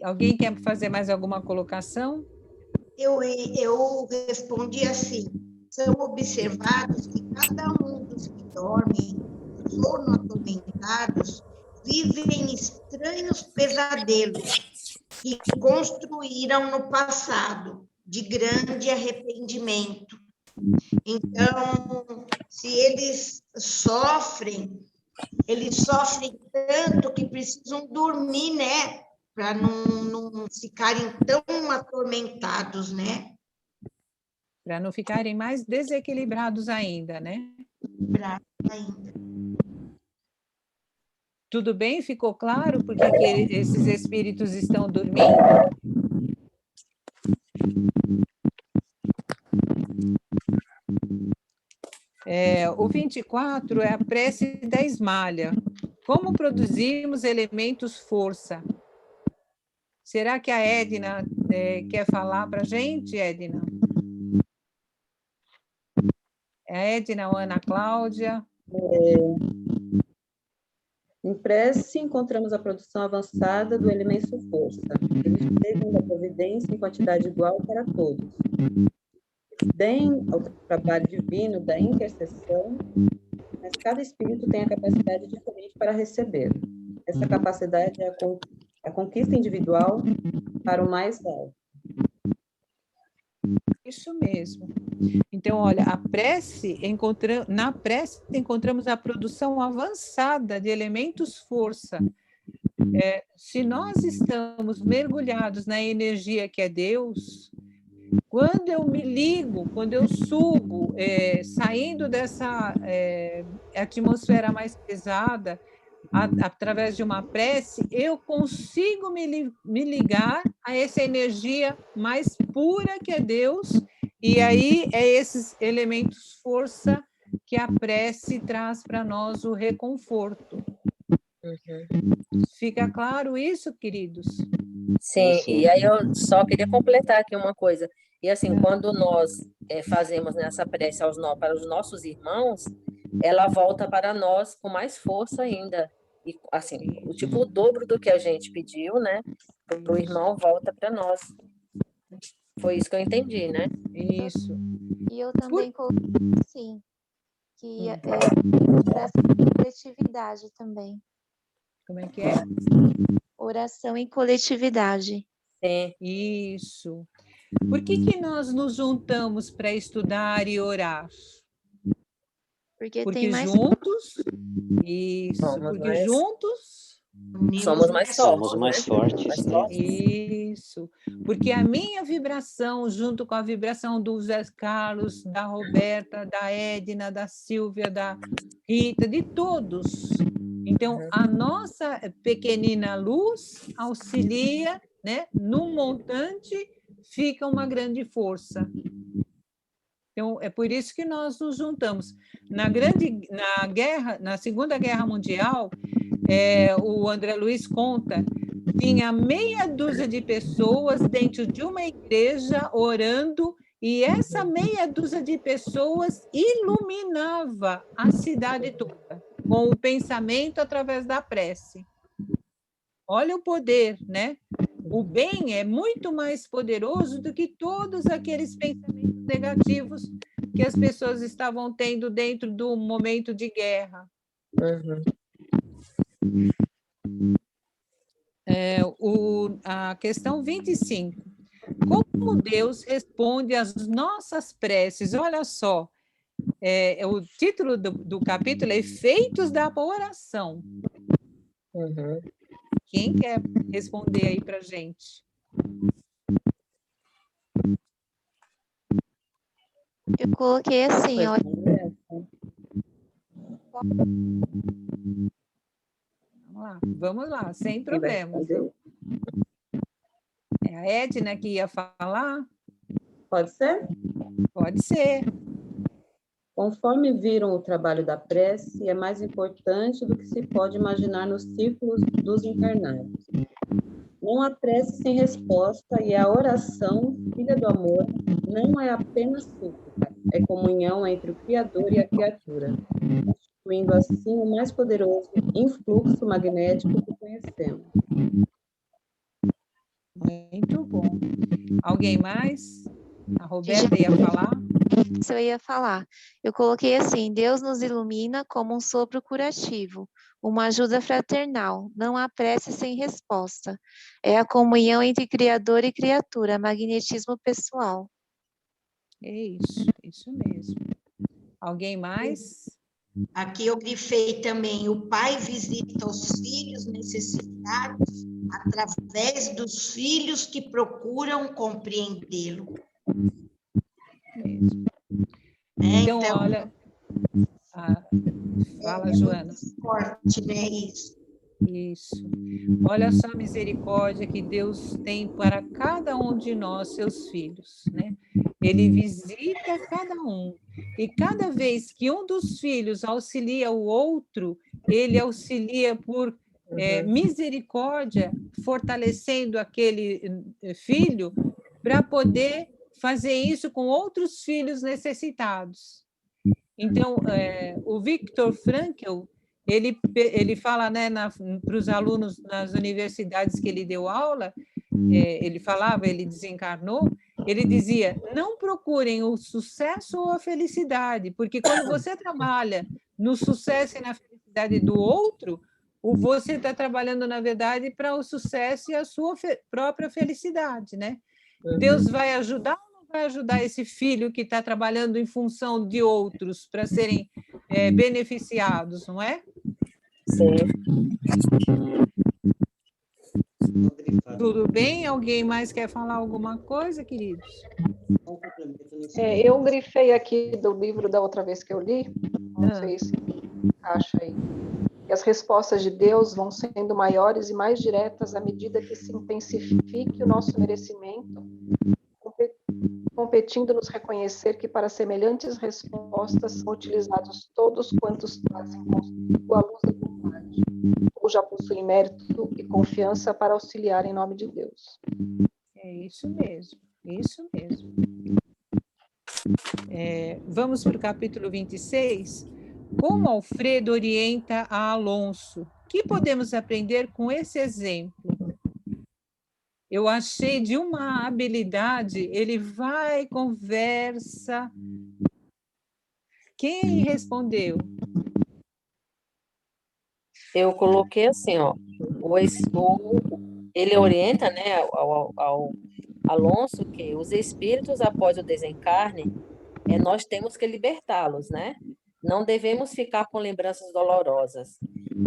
Alguém quer fazer mais alguma colocação? Eu respondi assim: são observados que cada um dos que dormem, sono atormentados, vivem estranhos pesadelos que construíram no passado, de grande arrependimento. Então, se eles sofrem tanto que precisam dormir, né? Para não ficarem tão atormentados, né? Para não ficarem mais desequilibrados ainda, né? Tudo bem? Ficou claro por que esses espíritos estão dormindo? O 24 é a prece da esmalha. Como produzimos elementos força? Será que a Edna quer falar para a gente, Edna? É a Edna ou a Ana Cláudia? Em prece, encontramos a produção avançada do elemento força. Eles chegam da providência em quantidade igual para todos. Deem ao trabalho divino da intercessão, mas cada espírito tem a capacidade diferente para receber. Essa capacidade é a conquista individual para o mais alto. Isso mesmo. Então, olha, na prece encontramos a produção avançada de elementos força. Se nós estamos mergulhados na energia que é Deus, quando eu me ligo, quando eu subo, saindo dessa atmosfera mais pesada, através de uma prece, eu consigo me ligar a essa energia mais pura que é Deus, e aí é esses elementos força que a prece traz para nós o reconforto. Fica claro isso, queridos? Sim, e aí eu só queria completar aqui uma coisa. E assim, quando nós fazemos essa prece para os nossos irmãos, ela volta para nós com mais força ainda. E assim, o dobro do que a gente pediu, né? O irmão volta para nós. Foi isso que eu entendi, né? Isso. E eu também coloquei assim, que oração em coletividade também. Como é que é? Oração em coletividade. Sim. Isso. Por que nós nos juntamos para estudar e orar? Porque tem mais juntos, isso, porque juntos somos mais fortes. Somos mais fortes, né? Isso, porque a minha vibração, junto com a vibração do Zé Carlos, da Roberta, da Edna, da Silvia, da Rita, de todos. Então, a nossa pequenina luz auxilia, né? No montante, fica uma grande força. Então, é por isso que nós nos juntamos. Na Segunda Guerra Mundial, o André Luiz conta, tinha meia dúzia de pessoas dentro de uma igreja orando, e essa meia dúzia de pessoas iluminava a cidade toda, com o pensamento através da prece. Olha o poder, né? O bem é muito mais poderoso do que todos aqueles pensamentos negativos que as pessoas estavam tendo dentro do momento de guerra. A questão 25. Como Deus responde às nossas preces? Olha só, o título do capítulo é Efeitos da Oração. Quem quer responder aí para a gente? Eu coloquei assim, ó. Vamos lá, sem problemas. É a Edna que ia falar? Pode ser? Pode ser. Conforme viram o trabalho da prece, é mais importante do que se pode imaginar nos círculos dos encarnados. Não há prece sem resposta, e a oração, filha do amor, não é apenas súplica, é comunhão entre o Criador e a criatura, constituindo assim o mais poderoso influxo magnético que conhecemos. Muito bom. Alguém mais? A Roberta ia falar? Isso eu ia falar. Eu coloquei assim, Deus nos ilumina como um sopro curativo, uma ajuda fraternal, não há prece sem resposta. É a comunhão entre Criador e criatura, magnetismo pessoal. É isso mesmo. Alguém mais? Aqui eu grifei também, o pai visita os filhos necessitados através dos filhos que procuram compreendê-lo. Mesmo. Então, olha... fala, Joana. Forte, né, isso. Isso. Olha só a misericórdia que Deus tem para cada um de nós, seus filhos, né? Ele visita cada um. E cada vez que um dos filhos auxilia o outro, ele auxilia por misericórdia, fortalecendo aquele filho para poder fazer isso com outros filhos necessitados. Então, o Viktor Frankl, ele fala, né, para os alunos nas universidades que ele deu aula, ele falava, ele desencarnou, ele dizia, não procurem o sucesso ou a felicidade, porque quando você trabalha no sucesso e na felicidade do outro, você está trabalhando, na verdade, para o sucesso e a sua própria felicidade, né? Deus vai ajudar ou não vai ajudar esse filho que está trabalhando em função de outros para serem beneficiados, não é? Sim. Tudo bem? Alguém mais quer falar alguma coisa, queridos? Eu grifei aqui do livro da outra vez que eu li, não sei se acha aí. E as respostas de Deus vão sendo maiores e mais diretas à medida que se intensifique o nosso merecimento, competindo nos reconhecer que para semelhantes respostas são utilizados todos quantos trazem consigo a luz da vontade, ou já possuem mérito e confiança para auxiliar em nome de Deus. É isso mesmo, isso mesmo. Vamos para o capítulo 26. Como Alfredo orienta a Alonso? O que podemos aprender com esse exemplo? Eu achei de uma habilidade, ele vai, conversa. Quem respondeu? Eu coloquei assim, ó, ele orienta, né, ao Alonso que os espíritos, após o desencarne, nós temos que libertá-los, né? Não devemos ficar com lembranças dolorosas.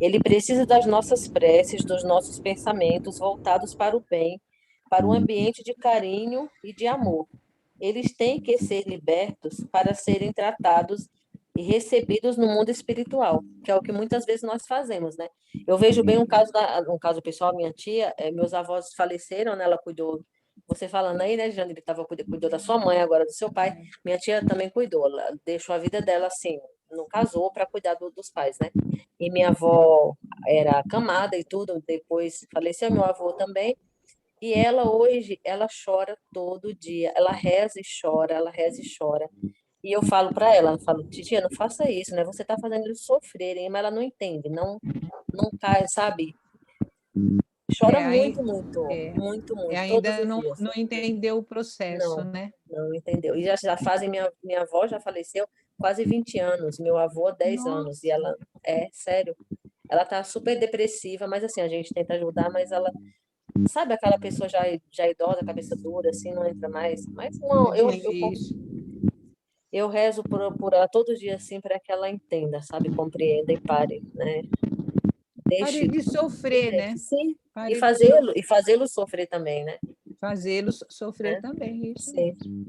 Ele precisa das nossas preces, dos nossos pensamentos voltados para o bem, para um ambiente de carinho e de amor. Eles têm que ser libertos para serem tratados e recebidos no mundo espiritual, que é o que muitas vezes nós fazemos, né? Eu vejo bem um caso pessoal, minha tia, meus avós faleceram, né? Ela cuidou, você falando aí, né, Jane, ele cuidou da sua mãe, agora do seu pai. Minha tia também cuidou, ela deixou a vida dela assim, não casou para cuidar dos pais, né? E minha avó, era acamada e tudo, depois faleceu meu avô também, e ela hoje, ela chora todo dia, ela reza e chora, ela reza e chora. E eu falo para ela, eu falo, titia, não faça isso, né? Você está fazendo eles sofrerem, mas ela não entende, não cai, sabe? Chora Aí, muito, muito, é, muito, muito, todos ainda os não, dias. não entendeu o processo, Não, né? não entendeu. E já fazem, minha avó já faleceu quase 20 anos, meu avô 10 anos, e Nossa, ela, sério, ela tá super depressiva, mas assim, a gente tenta ajudar, mas ela, sabe aquela pessoa já idosa, cabeça dura, assim, não entra mais, mas é não, difícil. eu rezo por ela todos os dias, assim, para que ela entenda, sabe, compreenda e pare, né, Pare deixe, de sofrer, né? sim, e Pare de fazê-lo sofrer também, né, fazê-los sofrer né? também, isso Sim. mesmo.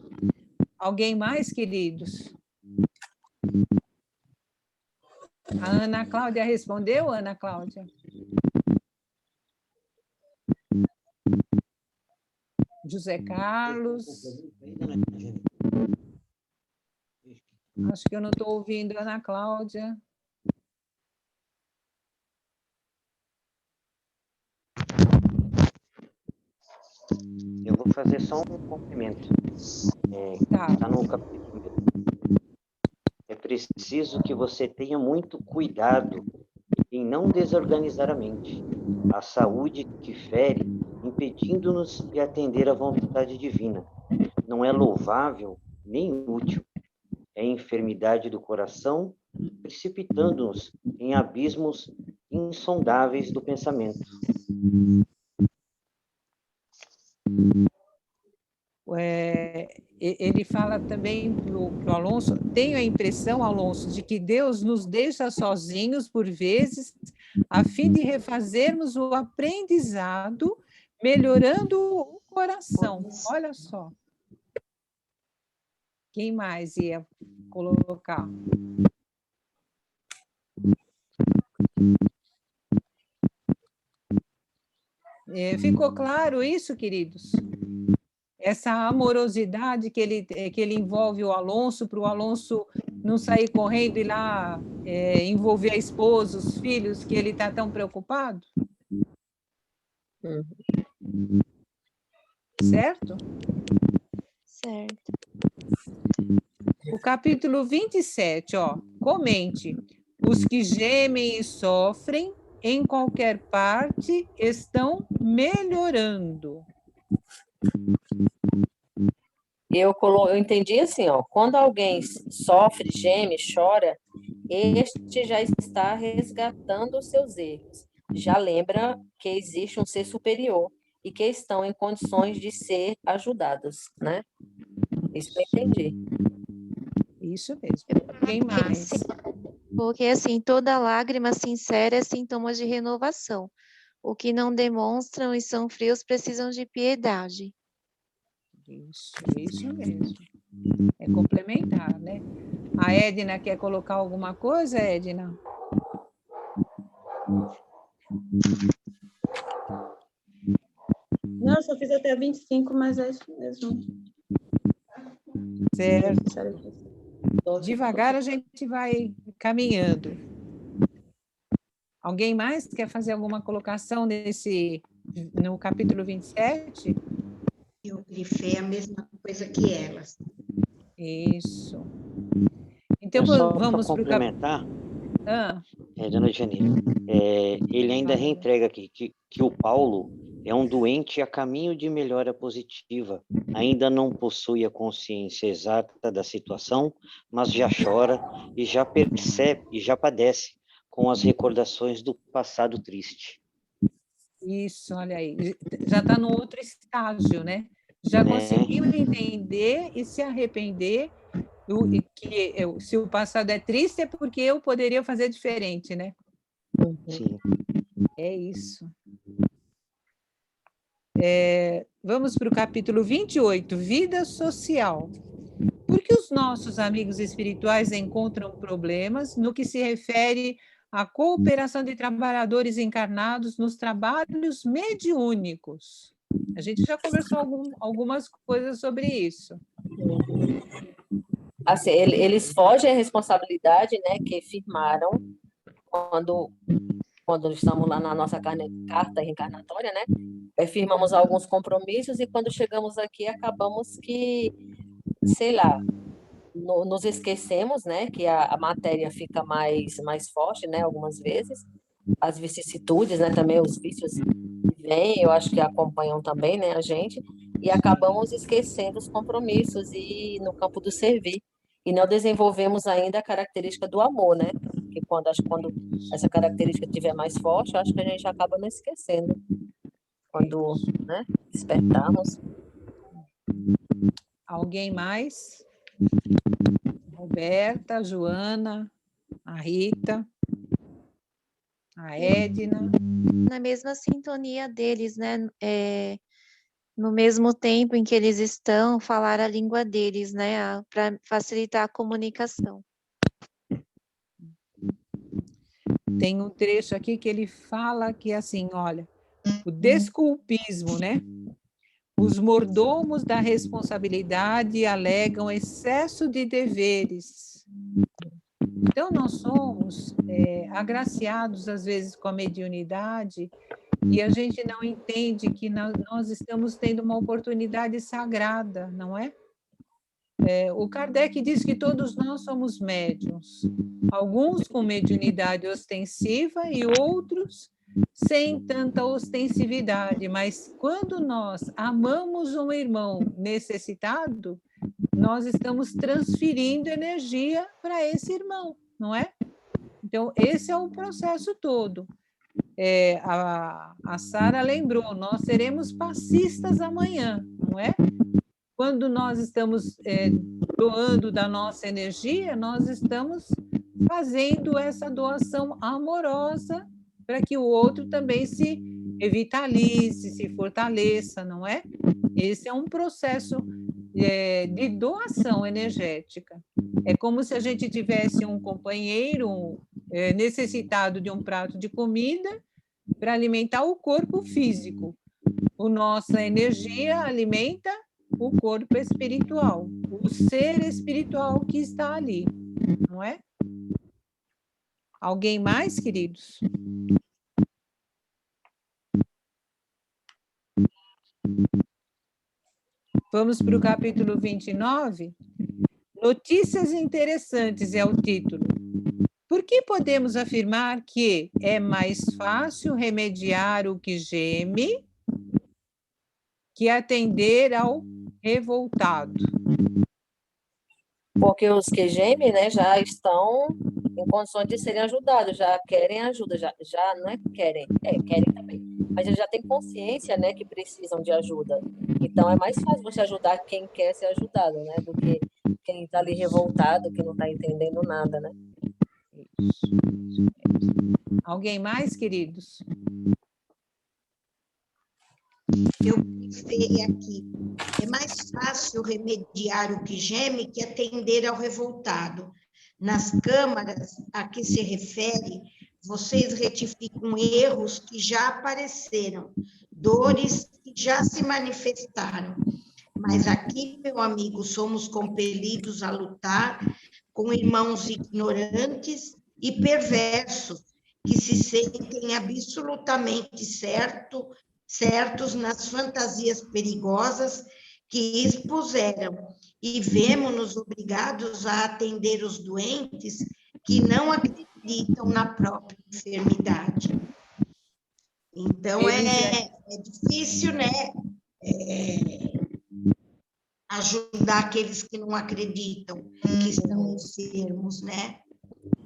Alguém mais, queridos? A Ana Cláudia respondeu, Ana Cláudia? José Carlos? Acho que eu não estou ouvindo, Ana Cláudia. Eu vou fazer só um complemento. Tá. Está no capítulo. É preciso que você tenha muito cuidado em não desorganizar a mente. A saúde que fere, impedindo-nos de atender à vontade divina. Não é louvável nem útil. É enfermidade do coração, precipitando-nos em abismos insondáveis do pensamento. Ele fala também para o Alonso, tenho a impressão, Alonso, de que Deus nos deixa sozinhos por vezes, a fim de refazermos o aprendizado, melhorando o coração. Olha só. Quem mais ia colocar? Ficou claro isso, queridos? Essa amorosidade que ele envolve o Alonso, para o Alonso não sair correndo e lá envolver a esposa, os filhos, que ele está tão preocupado? Certo? Certo. O capítulo 27, comente. Os que gemem e sofrem em qualquer parte estão melhorando. Eu entendi assim, quando alguém sofre, geme, chora, este já está resgatando os seus erros. Já lembra que existe um ser superior e que estão em condições de ser ajudados, né? Isso eu entendi. Isso mesmo. Quem mais? Porque, assim, toda lágrima sincera é sintoma de renovação. O que não demonstram e são frios precisam de piedade. Isso mesmo. É complementar, né? A Edna quer colocar alguma coisa, Edna? Não, eu só fiz até 25, mas é isso mesmo. Certo. Devagar a gente vai caminhando. Alguém mais quer fazer alguma colocação no capítulo 27? Eu grifei a mesma coisa que elas. Isso. Então, só vamos para complementar, Dona Janine, ele ainda reentrega aqui que o Paulo é um doente a caminho de melhora positiva, ainda não possui a consciência exata da situação, mas já chora e já percebe e já padece com as recordações do passado triste. Isso, olha aí, já está no outro estágio, né? Já conseguiu entender e se arrepender que se o passado é triste é porque eu poderia fazer diferente, né? Sim. É isso. Vamos para o capítulo 28, vida social. Por que os nossos amigos espirituais encontram problemas no que se refere à cooperação de trabalhadores encarnados nos trabalhos mediúnicos? A gente já conversou algumas coisas sobre isso. Assim, eles fogem à responsabilidade, né, que firmaram quando quando estamos lá na nossa carta reencarnatória, né? Firmamos alguns compromissos e quando chegamos aqui acabamos que, sei lá, nos esquecemos, né? Que a matéria fica mais forte, né? Algumas vezes. As vicissitudes, né? Também os vícios que vêm, eu acho que acompanham também, né? A gente. E acabamos esquecendo os compromissos e no campo do servir. E não desenvolvemos ainda a característica do amor, né? Que quando essa característica estiver mais forte, acho que a gente acaba não esquecendo. Quando, né, despertarmos. Alguém mais? Roberta, Joana, a Rita, a Edna. Na mesma sintonia deles, né? No mesmo tempo em que eles estão, falar a língua deles, né? Para facilitar a comunicação. Tem um trecho aqui que ele fala que, assim, olha, o desculpismo, né? Os mordomos da responsabilidade alegam excesso de deveres. Então, nós somos agraciados, às vezes, com a mediunidade e a gente não entende que nós estamos tendo uma oportunidade sagrada, não é? O Kardec diz que todos nós somos médiuns, alguns com mediunidade ostensiva e outros sem tanta ostensividade, mas quando nós amamos um irmão necessitado, nós estamos transferindo energia para esse irmão, não é? Então, esse é o processo todo. A Sara lembrou, nós seremos passistas amanhã, não é? Quando nós estamos doando da nossa energia, nós estamos fazendo essa doação amorosa para que o outro também se revitalize, se fortaleça, não é? Esse é um processo de doação energética. É como se a gente tivesse um companheiro necessitado de um prato de comida para alimentar o corpo físico. A nossa energia alimenta o corpo espiritual, o ser espiritual que está ali, não é? Alguém mais, queridos? Vamos para o capítulo 29. Notícias interessantes é o título. Por que podemos afirmar que é mais fácil remediar o que geme que atender ao revoltado? Porque os que gemem, né, já estão em condições de serem ajudados, já querem ajuda, já não é que querem, querem também, mas eles já têm consciência, né, que precisam de ajuda. Então é mais fácil você ajudar quem quer ser ajudado, né, do que quem está ali revoltado, que não está entendendo nada, né? Alguém mais, queridos? Eu pensei aqui, é mais fácil remediar o que geme que atender ao revoltado. Nas câmaras a que se refere, vocês retificam erros que já apareceram, dores que já se manifestaram. Mas aqui, meu amigo, somos compelidos a lutar com irmãos ignorantes e perversos, que se sentem absolutamente certos nas fantasias perigosas que expuseram, e vemo-nos obrigados a atender os doentes que não acreditam na própria enfermidade. Então, é difícil, né, ajudar aqueles que não acreditam, que estão enfermos, né?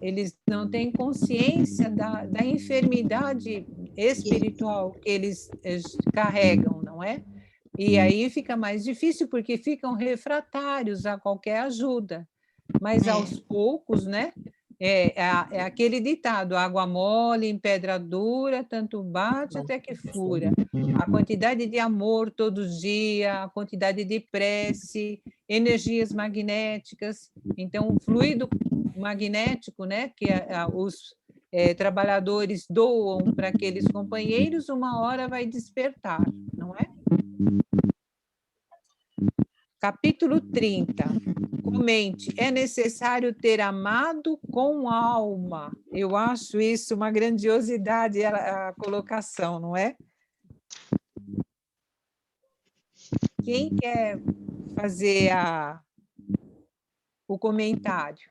Eles não têm consciência da enfermidade espiritual que eles carregam, não é? E aí fica mais difícil, porque ficam refratários a qualquer ajuda. Mas aos poucos, né? É aquele ditado, água mole em pedra dura, tanto bate até que fura. A quantidade de amor todo dia, a quantidade de prece, energias magnéticas. Então, o fluido magnético, né, que os trabalhadores doam para aqueles companheiros, uma hora vai despertar, não é? Capítulo 30. Comente, é necessário ter amado com alma. Eu acho isso uma grandiosidade, a colocação, não é? Quem quer fazer o comentário?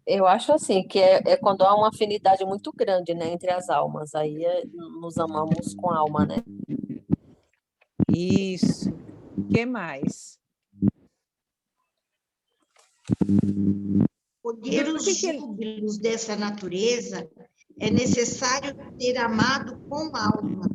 Eu acho assim, que é quando há uma afinidade muito grande, né, entre as almas. Aí nos amamos com a alma, né? Isso. O que mais? Poder os júbilos dessa natureza, é necessário ter amado com alma.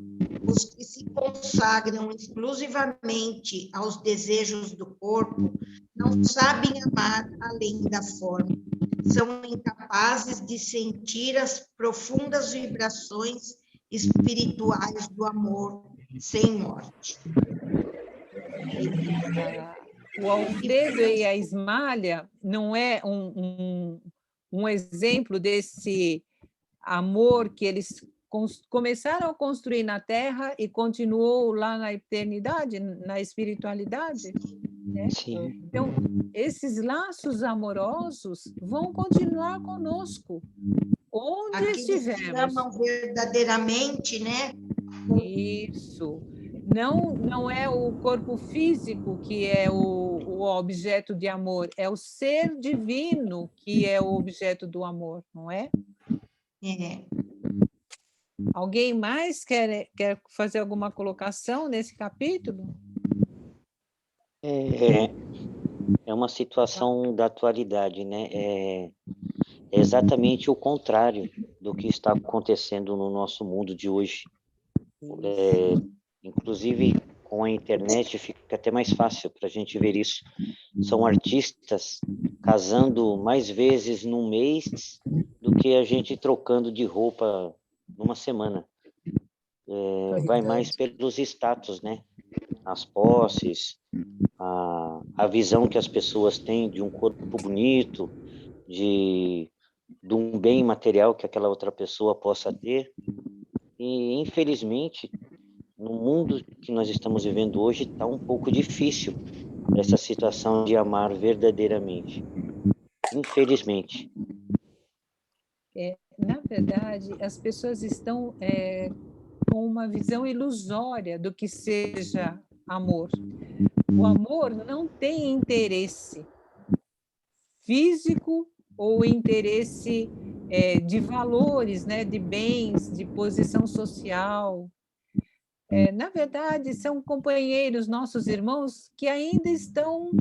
Os que se consagram exclusivamente aos desejos do corpo não sabem amar além da forma. São incapazes de sentir as profundas vibrações espirituais do amor sem morte. O Alfredo e a Ismália não é um exemplo desse amor que eles começaram a construir na Terra e continuou lá na eternidade, na espiritualidade? Né? Sim. Então, esses laços amorosos vão continuar conosco, onde Aqueles que estivermos. amam verdadeiramente, né? Isso. Não é o corpo físico que é o objeto de amor, é o ser divino que é o objeto do amor, não é? É. Alguém mais quer fazer alguma colocação nesse capítulo? É uma situação da atualidade, né? É exatamente o contrário do que está acontecendo no nosso mundo de hoje. Inclusive, com a internet fica até mais fácil para a gente ver isso. São artistas casando mais vezes num mês do que a gente trocando de roupa numa semana. Vai mais pelos status, né? As posses, a visão que as pessoas têm de um corpo bonito, de um bem material que aquela outra pessoa possa ter. E, infelizmente, no mundo que nós estamos vivendo hoje, está um pouco difícil essa situação de amar verdadeiramente. Infelizmente. Na verdade, as pessoas estão com uma visão ilusória do que seja amor. O amor não tem interesse físico ou interesse de valores, né, de bens, de posição social. Na verdade, são companheiros, nossos irmãos, que ainda estão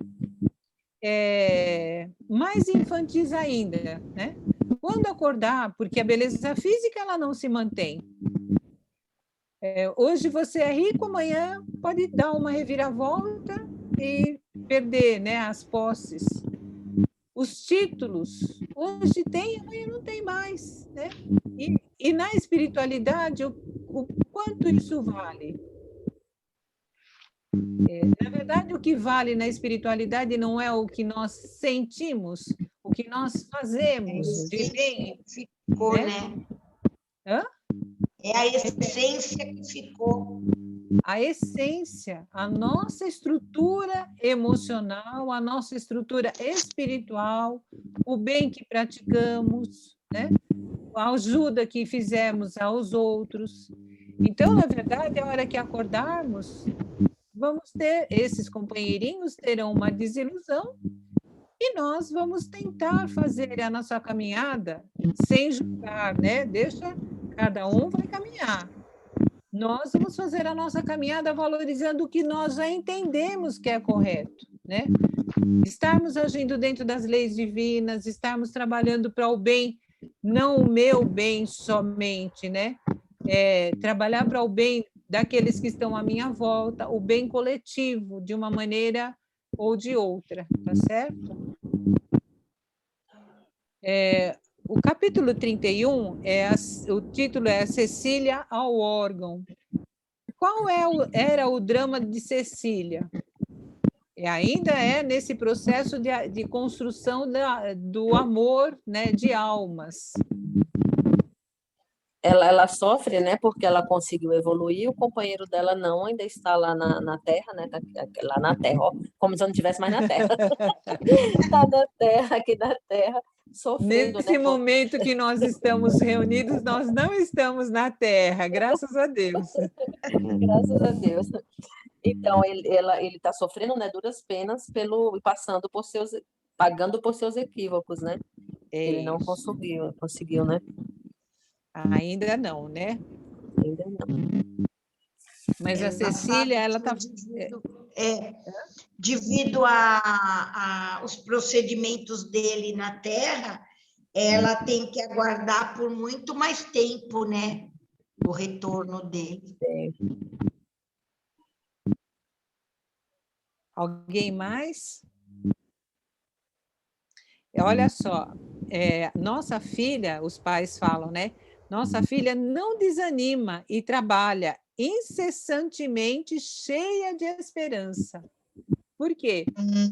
mais infantis ainda, né? Quando acordar, porque a beleza física ela não se mantém. Hoje você é rico, amanhã pode dar uma reviravolta e perder, né, as posses. Os títulos, hoje tem, amanhã não tem mais, né? E na espiritualidade, o quanto isso vale? Na verdade, o que vale na espiritualidade não é o que nós sentimos, o que nós fazemos de bem. Ficou, né? Hã? É a essência que ficou. A essência, a nossa estrutura emocional, a nossa estrutura espiritual, o bem que praticamos, né? A ajuda que fizemos aos outros. Então, na verdade, a hora que acordarmos, vamos ter, esses companheirinhos terão uma desilusão e nós vamos tentar fazer a nossa caminhada sem julgar, né? Deixa, cada um vai caminhar. Nós vamos fazer a nossa caminhada valorizando o que nós já entendemos que é correto, né? Estarmos agindo dentro das leis divinas, estarmos trabalhando para o bem, não o meu bem somente, né? Trabalhar para o bem daqueles que estão à minha volta, o bem coletivo, de uma maneira ou de outra, tá certo? O capítulo 31, o título é Cecília ao órgão. Qual era o drama de Cecília? Ainda nesse processo de construção do amor, né, de almas. ela sofre, né, porque ela conseguiu evoluir, o companheiro dela não, ainda está lá na Terra, né, tá lá na Terra, ó, como se eu não estivesse mais na Terra. Está na Terra, aqui na Terra, sofrendo, Nesse né, momento que nós estamos reunidos, nós não estamos na Terra, graças a Deus. graças a Deus. Então, ele está sofrendo, né, duras penas pagando por seus equívocos, né? É Ele não isso. conseguiu, né? Ainda não, né? Ainda não. Mas É a engraçado Cecília, ela que está... devido os procedimentos dele na Terra, ela tem que aguardar por muito mais tempo, né? O retorno dele. Alguém mais? Olha só, nossa filha, os pais falam, né? Nossa filha não desanima e trabalha incessantemente, cheia de esperança. Por quê?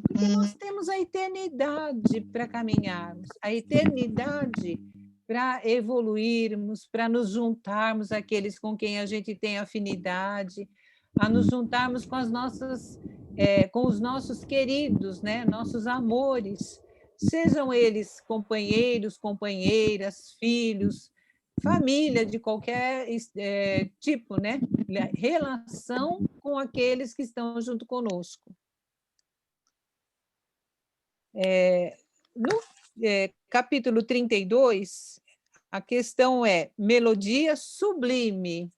Porque nós temos a eternidade para caminharmos, a eternidade para evoluirmos, para nos juntarmos àqueles com quem a gente tem afinidade, a nos juntarmos com com os nossos queridos, né? Nossos amores, sejam eles companheiros, companheiras, filhos, família de qualquer tipo, né? Relação com aqueles que estão junto conosco. No capítulo 32, a questão é melodia sublime.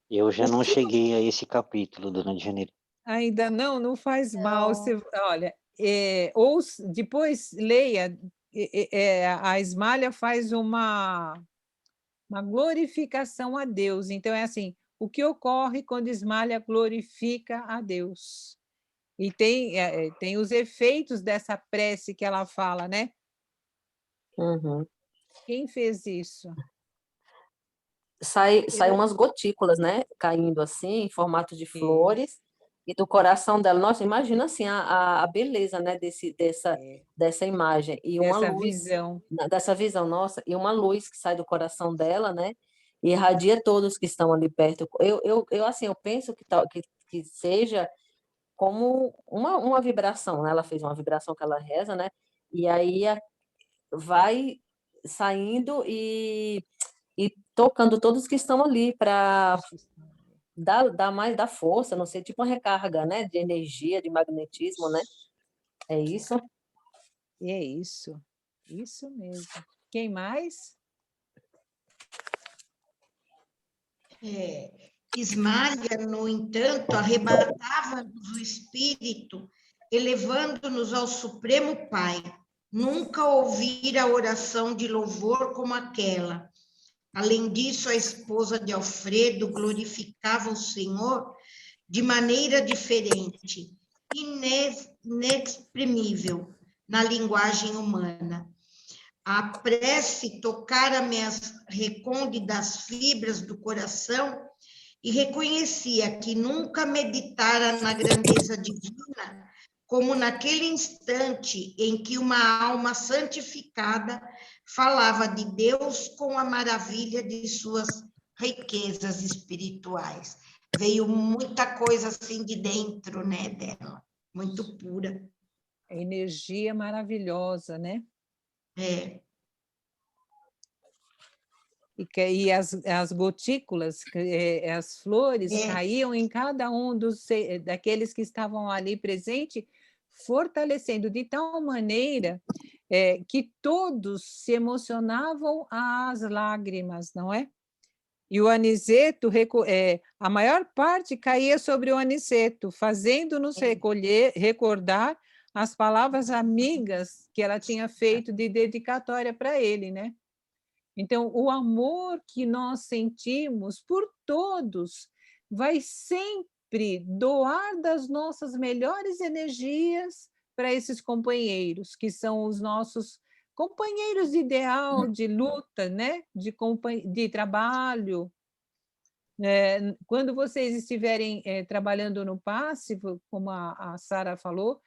Eu já não cheguei a esse capítulo, dona Janeiro. Ainda não faz mal. Não. Olha, ou depois leia, a Ismália faz uma glorificação a Deus. Então, é assim, o que ocorre quando Ismália glorifica a Deus? E tem os efeitos dessa prece que ela fala, né? Uhum. Quem fez isso? Sai umas gotículas, né? Caindo assim, em formato de Isso. flores, e do coração dela. Nossa, imagina assim a beleza, né? Dessa imagem. E uma Essa luz, visão. dessa visão, nossa, e uma luz que sai do coração dela, né? E irradia todos que estão ali perto. Assim, eu penso que seja como uma vibração, né? Ela fez uma vibração que ela reza, né? E aí vai saindo e tocando todos que estão ali para dar força, não sei, tipo uma recarga, né? De energia, de magnetismo, né? É isso? É isso. Isso mesmo. Quem mais? Ismália, no entanto, arrebatava-nos o espírito, elevando-nos ao Supremo Pai. Nunca ouvira oração de louvor como aquela. Além disso, a esposa de Alfredo glorificava o Senhor de maneira diferente, inexprimível na linguagem humana. A prece tocara-me as recônditas fibras do coração e reconhecia que nunca meditara na grandeza divina como naquele instante em que uma alma santificada falava de Deus com a maravilha de suas riquezas espirituais. Veio muita coisa assim de dentro, né, dela, muito pura. A energia maravilhosa, né? E as gotículas, as flores caíam em cada um daqueles que estavam ali presentes, fortalecendo de tal maneira que todos se emocionavam às lágrimas, não é? E o aniceto, a maior parte caía sobre o aniceto, fazendo-nos recordar as palavras amigas que ela tinha feito de dedicatória para ele, né? Então, o amor que nós sentimos por todos vai sempre doar das nossas melhores energias para esses companheiros, que são os nossos companheiros de ideal, de luta, né? de trabalho. Quando vocês estiverem trabalhando no passe, como a Sara falou,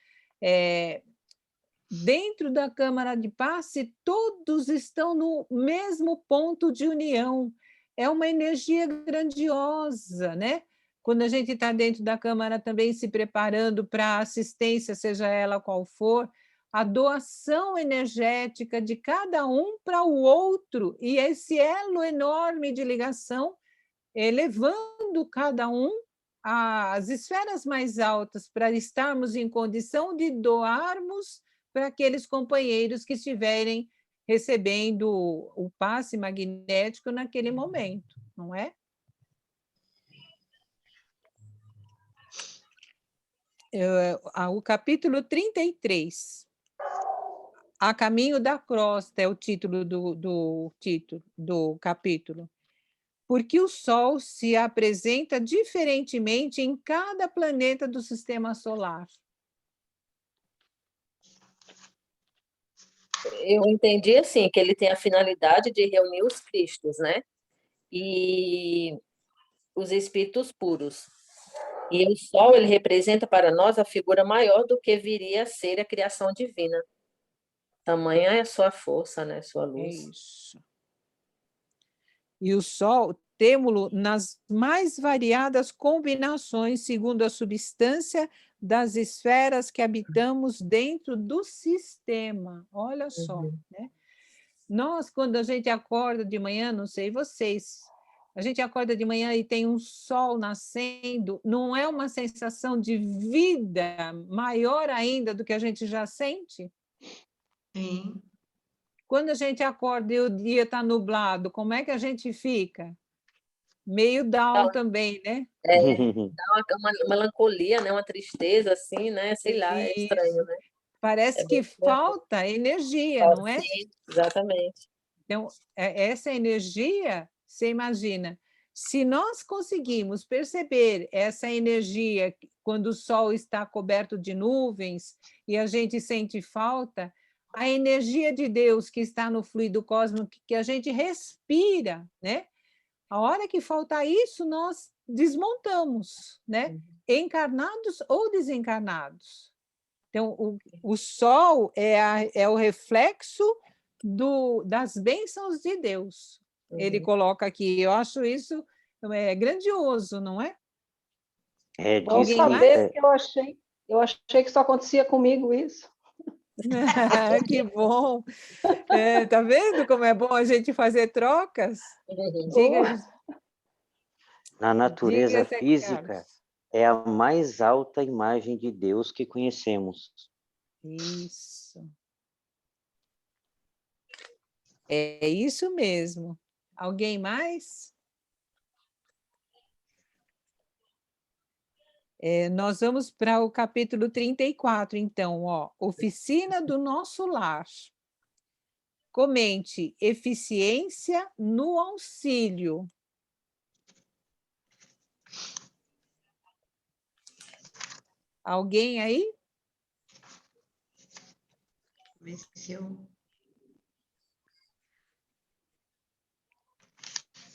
dentro da Câmara de Passe, todos estão no mesmo ponto de união. É uma energia grandiosa, né? Quando a gente está dentro da Câmara também se preparando para a assistência, seja ela qual for, a doação energética de cada um para o outro, e esse elo enorme de ligação, elevando cada um às esferas mais altas, para estarmos em condição de doarmos para aqueles companheiros que estiverem recebendo o passe magnético naquele momento, não é? O capítulo 33, A Caminho da Crosta, é o título do capítulo. Porque o Sol se apresenta diferentemente em cada planeta do sistema solar. Eu entendi assim, que ele tem a finalidade de reunir os Cristos, né? E os espíritos puros. E o Sol, ele representa para nós a figura maior do que viria a ser a criação divina. Tamanha é a sua força, né? Sua luz. É isso. E o Sol, temo-lo nas mais variadas combinações, segundo a substância das esferas que habitamos dentro do sistema. Olha só, né? Nós, quando a gente acorda de manhã, não sei vocês, a gente acorda de manhã e tem um sol nascendo, não é uma sensação de vida maior ainda do que a gente já sente? Sim. Quando a gente acorda e o dia está nublado, como é que a gente fica? Meio down também, né? Dá uma melancolia, né? Uma tristeza, assim, né? Sei lá, é estranho, né? Parece que falta energia, não é? Sim, exatamente. Então, essa energia, você imagina, se nós conseguimos perceber essa energia quando o sol está coberto de nuvens e a gente sente falta, a energia de Deus que está no fluido cósmico, que a gente respira, né? A hora que falta isso, nós desmontamos, né? Encarnados ou desencarnados. Então, o sol é o reflexo das bênçãos de Deus. Ele coloca aqui. Eu acho isso grandioso, não é? Bom saber, porque eu achei que só acontecia comigo isso. Que bom! Tá vendo como é bom a gente fazer trocas? Diga. Na natureza Diga, física, Carlos. é a mais alta imagem de Deus que conhecemos. Isso. É isso mesmo. Alguém mais? Nós vamos para o capítulo 34, então, ó, Oficina do Nosso Lar. Comente eficiência no auxílio. Alguém aí? Ver se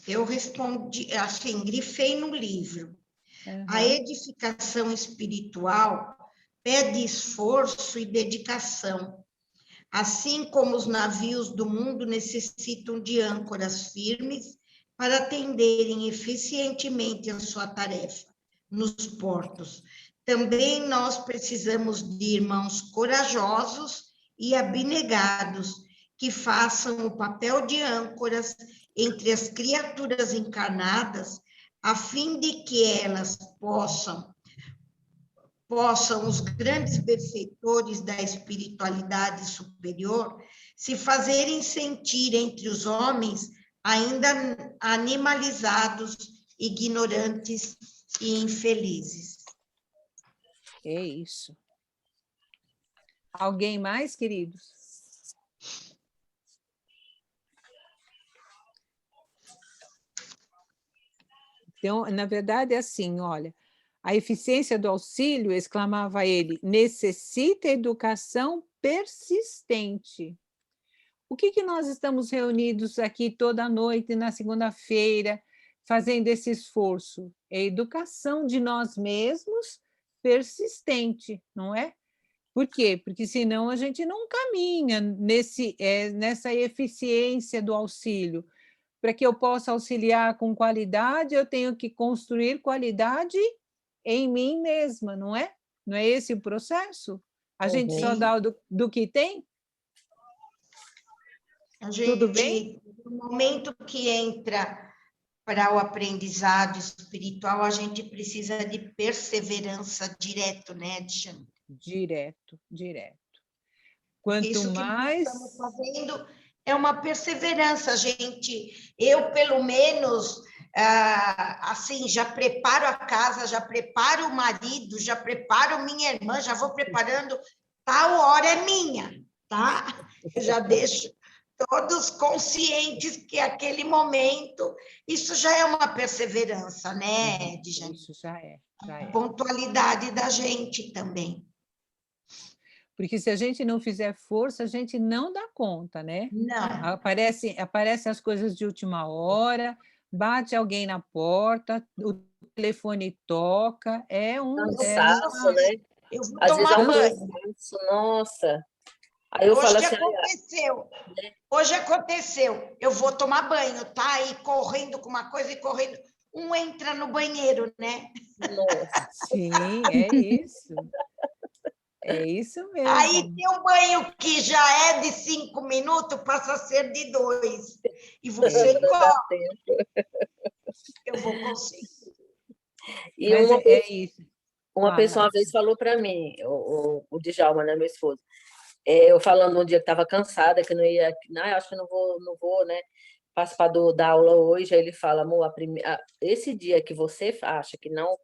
eu respondi, assim, grifei no livro. A edificação espiritual pede esforço e dedicação, assim como os navios do mundo necessitam de âncoras firmes para atenderem eficientemente a sua tarefa nos portos. Também nós precisamos de irmãos corajosos e abnegados que façam o papel de âncoras entre as criaturas encarnadas, a fim de que elas possam os grandes benfeitores da espiritualidade superior se fazerem sentir entre os homens ainda animalizados, ignorantes e infelizes. É isso. Alguém mais, queridos? Então, na verdade, é assim, olha, a eficiência do auxílio, exclamava ele, necessita educação persistente. O que nós estamos reunidos aqui toda noite, na segunda-feira, fazendo esse esforço? É educação de nós mesmos persistente, não é? Por quê? Porque senão a gente não caminha nessa eficiência do auxílio. Para que eu possa auxiliar com qualidade, eu tenho que construir qualidade em mim mesma, não é? Não é esse o processo? A gente só Uhum. dá do que tem? A Tudo bem? gente, no momento que entra para o aprendizado espiritual, a gente precisa de perseverança direto, né, Alexandre? Direto, direto. Porque Quanto isso que nós mais... estamos fazendo é uma perseverança, gente. Eu, pelo menos, assim, já preparo a casa, já preparo o marido, já preparo minha irmã, já vou preparando, tal hora é minha, tá? Eu já deixo todos conscientes que aquele momento, isso já é uma perseverança, né, Djane? Isso já é. A pontualidade da gente também. Porque se a gente não fizer força, a gente não dá conta, né? Não. Aparecem as coisas de última hora, bate alguém na porta, o telefone toca, Cansaço, né? Eu vou Às vezes é tomar um banho. cansaço, nossa. Aí eu Hoje falo que assim, aconteceu. Hoje aconteceu. Eu vou tomar banho, tá? Aí correndo com uma coisa e correndo. Um entra no banheiro, né? nossa. Sim, é isso. É isso mesmo. Aí tem um banho que já é de 5 minutos, passa a ser de 2. E você corre. Eu vou conseguir. E Mas é isso. Uma pessoa uma vez falou para mim, o Djalma, né, meu esposo, eu falando um dia que estava cansada, que não ia, acho que não vou, né, participar da aula hoje, aí ele fala, amor, esse dia que você acha que não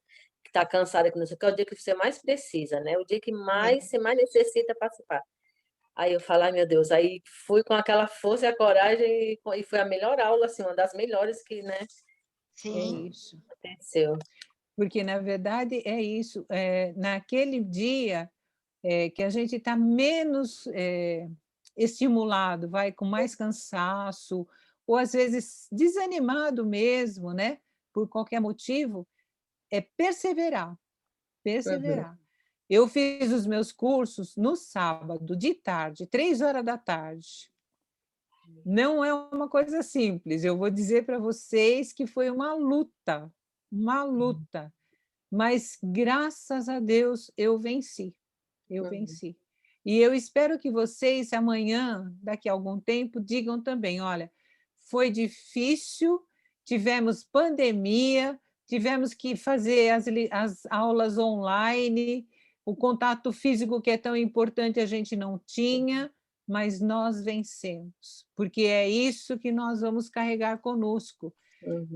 está cansada, que não sei o que, é o dia que você mais precisa, né? O dia que você mais necessita participar. Aí eu falo, ai meu Deus, aí fui com aquela força e a coragem e foi a melhor aula, assim, uma das melhores que, né? Sim. É isso. Aconteceu. Porque, na verdade, é isso. Naquele dia que a gente está menos estimulado, vai com mais cansaço, ou às vezes desanimado mesmo, né? Por qualquer motivo, é perseverar, perseverar. Eu fiz os meus cursos no sábado, de tarde, 3 horas da tarde. Não é uma coisa simples, eu vou dizer para vocês que foi uma luta, mas graças a Deus eu venci, eu venci. E eu espero que vocês amanhã, daqui a algum tempo, digam também, olha, foi difícil, tivemos pandemia, tivemos que fazer as aulas online, o contato físico que é tão importante a gente não tinha, mas nós vencemos, porque é isso que nós vamos carregar conosco.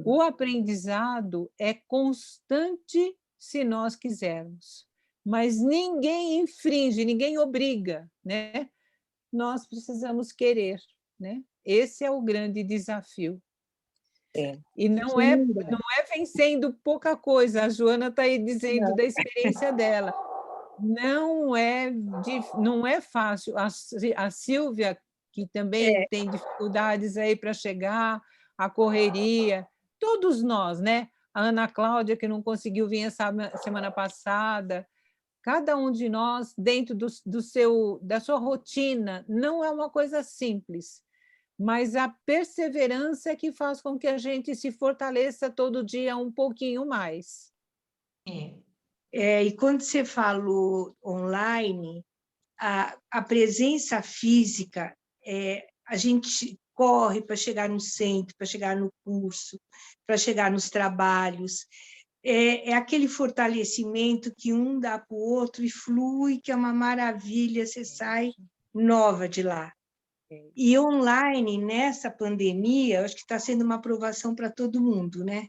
O aprendizado é constante se nós quisermos, mas ninguém infringe, ninguém obriga, né? Nós precisamos querer, né? Esse é o grande desafio. E não é vencendo pouca coisa, a Joana está aí dizendo da experiência dela. Não é fácil. A Silvia, que também tem dificuldades aí para chegar, a correria, todos nós, né? A Ana Cláudia, que não conseguiu vir essa semana passada, cada um de nós, dentro da sua rotina, não é uma coisa simples, mas a perseverança é que faz com que a gente se fortaleça todo dia um pouquinho mais. E quando você falou online, a presença física, a gente corre para chegar no centro, para chegar no curso, para chegar nos trabalhos. É aquele fortalecimento que um dá para o outro e flui, que é uma maravilha, você sai nova de lá. E online, nessa pandemia, acho que está sendo uma provação para todo mundo, né?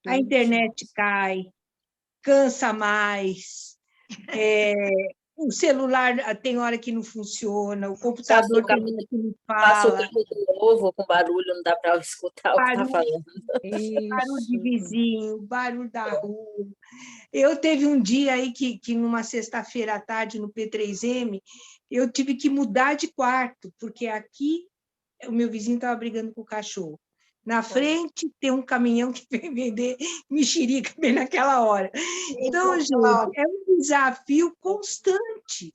A internet cai, cansa mais, o celular tem hora que não funciona, o computador tem hora que não fala. Passa o carro de novo com barulho, não dá para escutar o que está falando. Barulho de vizinho, barulho da rua. Eu teve um dia aí que numa sexta-feira à tarde, no P3M, eu tive que mudar de quarto, porque aqui o meu vizinho estava brigando com o cachorro. Na frente tem um caminhão que vem vender mexerica bem naquela hora. Então, gente, é um desafio constante.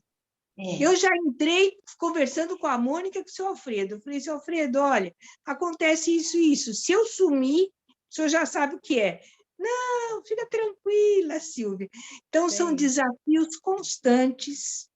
Eu já entrei conversando com a Mônica e com o seu Alfredo. Eu falei, seu Alfredo, olha, acontece isso e isso. Se eu sumir, o senhor já sabe o que é. Não, fica tranquila, Silvia. Então, são desafios constantes,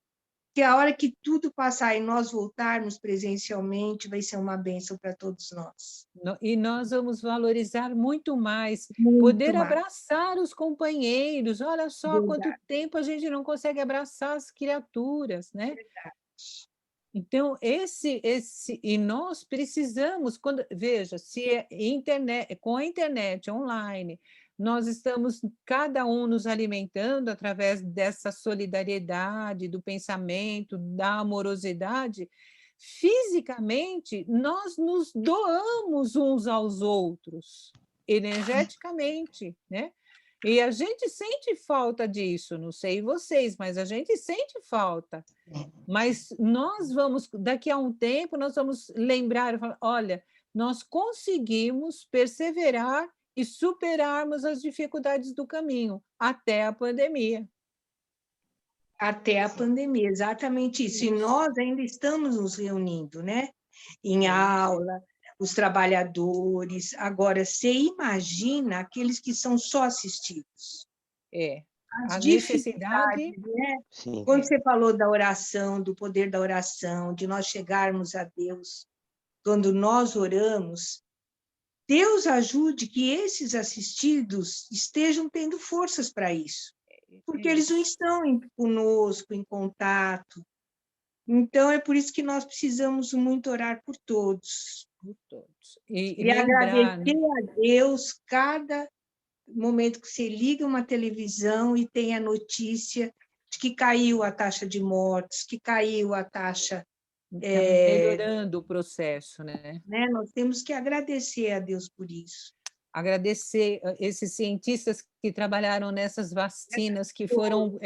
que a hora que tudo passar e nós voltarmos presencialmente, vai ser uma bênção para todos nós. E nós vamos valorizar muito mais, Muito poder mais. abraçar os companheiros. Olha só Verdade. quanto tempo a gente não consegue abraçar as criaturas, né? Verdade. Então, e nós precisamos, veja, se é internet, com a internet online, nós estamos cada um nos alimentando através dessa solidariedade, do pensamento, da amorosidade, fisicamente, nós nos doamos uns aos outros, energeticamente, né? E a gente sente falta disso, não sei vocês, mas a gente sente falta. Mas nós vamos, daqui a um tempo, nós vamos lembrar, olha, nós conseguimos perseverar e superarmos as dificuldades do caminho até a pandemia. Até a pandemia, exatamente isso. E nós ainda estamos nos reunindo, né? Em aula, os trabalhadores. Agora, você imagina aqueles que são só assistidos. A necessidade, né? Quando você falou da oração, do poder da oração, de nós chegarmos a Deus, quando nós oramos, Deus ajude que esses assistidos estejam tendo forças para isso, porque eles não estão conosco, em contato. Então, é por isso que nós precisamos muito orar por todos. Por todos. E lembrar, agradecer a Deus cada momento que você liga uma televisão e tem a notícia de que caiu a taxa de mortes, que caiu a taxa... melhorando o processo, né? Nós temos que agradecer a Deus por isso. Agradecer esses cientistas que trabalharam nessas vacinas que foram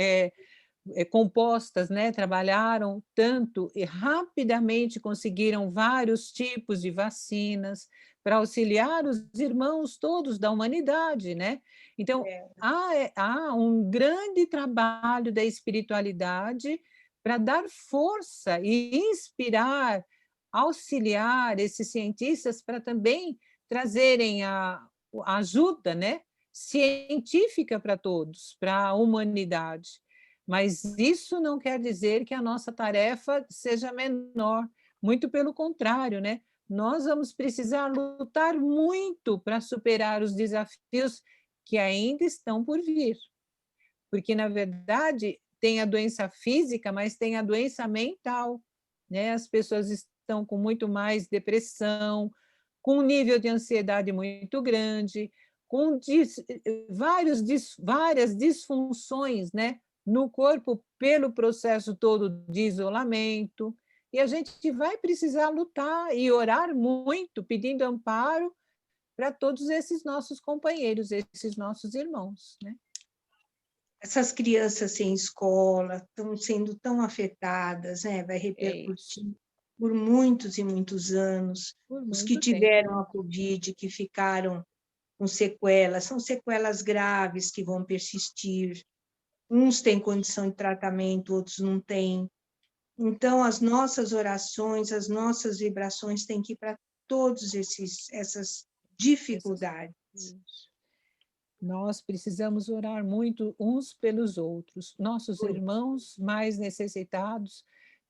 compostas, né? Trabalharam tanto e rapidamente conseguiram vários tipos de vacinas para auxiliar os irmãos todos da humanidade, né? Então, há um grande trabalho da espiritualidade para dar força e inspirar, auxiliar esses cientistas para também trazerem a ajuda, né, científica para todos, para a humanidade. Mas isso não quer dizer que a nossa tarefa seja menor, muito pelo contrário, né? Nós vamos precisar lutar muito para superar os desafios que ainda estão por vir. Porque, na verdade, tem a doença física, mas tem a doença mental, né? As pessoas estão com muito mais depressão, com um nível de ansiedade muito grande, com várias disfunções, né, no corpo pelo processo todo de isolamento. E a gente vai precisar lutar e orar muito, pedindo amparo para todos esses nossos companheiros, esses nossos irmãos, né? Essas crianças sem escola estão sendo tão afetadas, né? Vai repercutir por muitos e muitos anos. Os que tiveram a Covid, que ficaram com sequelas, são sequelas graves que vão persistir. Uns têm condição de tratamento, outros não têm. Então, as nossas orações, as nossas vibrações têm que ir para todas essas dificuldades. Nós precisamos orar muito uns pelos outros. Nossos irmãos mais necessitados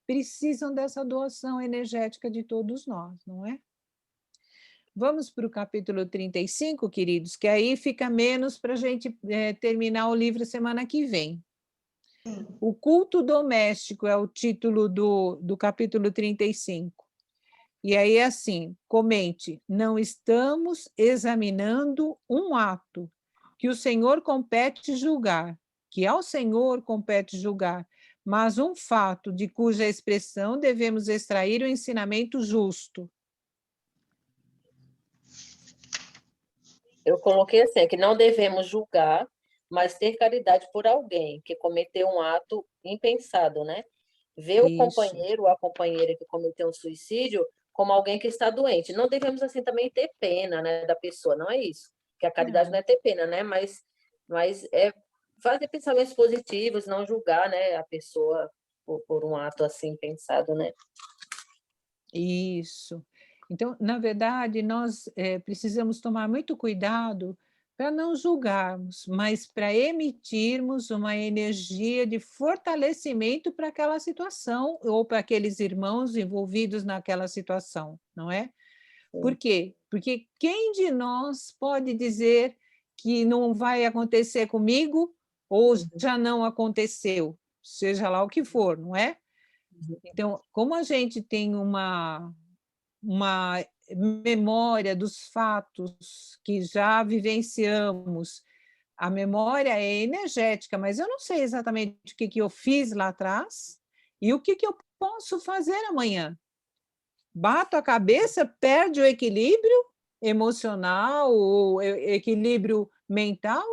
precisam dessa doação energética de todos nós, não é? Vamos para o capítulo 35, queridos, que aí fica menos para a gente terminar o livro semana que vem. O culto doméstico é o título do capítulo 35. E aí é assim, comente, não estamos examinando um ato que o Senhor compete julgar, que ao Senhor compete julgar, mas um fato de cuja expressão devemos extrair o ensinamento justo. Eu coloquei assim, que não devemos julgar, mas ter caridade por alguém que cometeu um ato impensado, né? Ver o companheiro ou a companheira que cometeu um suicídio como alguém que está doente. Não devemos, assim, também ter pena, né, da pessoa, não é isso. Porque a caridade não é ter pena, né? Mas é fazer pensamentos positivos, não julgar, né, a pessoa por um ato assim pensado, né? Isso. Então, na verdade, nós precisamos tomar muito cuidado para não julgarmos, mas para emitirmos uma energia de fortalecimento para aquela situação ou para aqueles irmãos envolvidos naquela situação, não é? Por quê? Porque quem de nós pode dizer que não vai acontecer comigo ou já não aconteceu, seja lá o que for, não é? Então, como a gente tem uma memória dos fatos que já vivenciamos, a memória é energética, mas eu não sei exatamente o que eu fiz lá atrás e o que eu posso fazer amanhã. Bato a cabeça, perde o equilíbrio emocional, o equilíbrio mental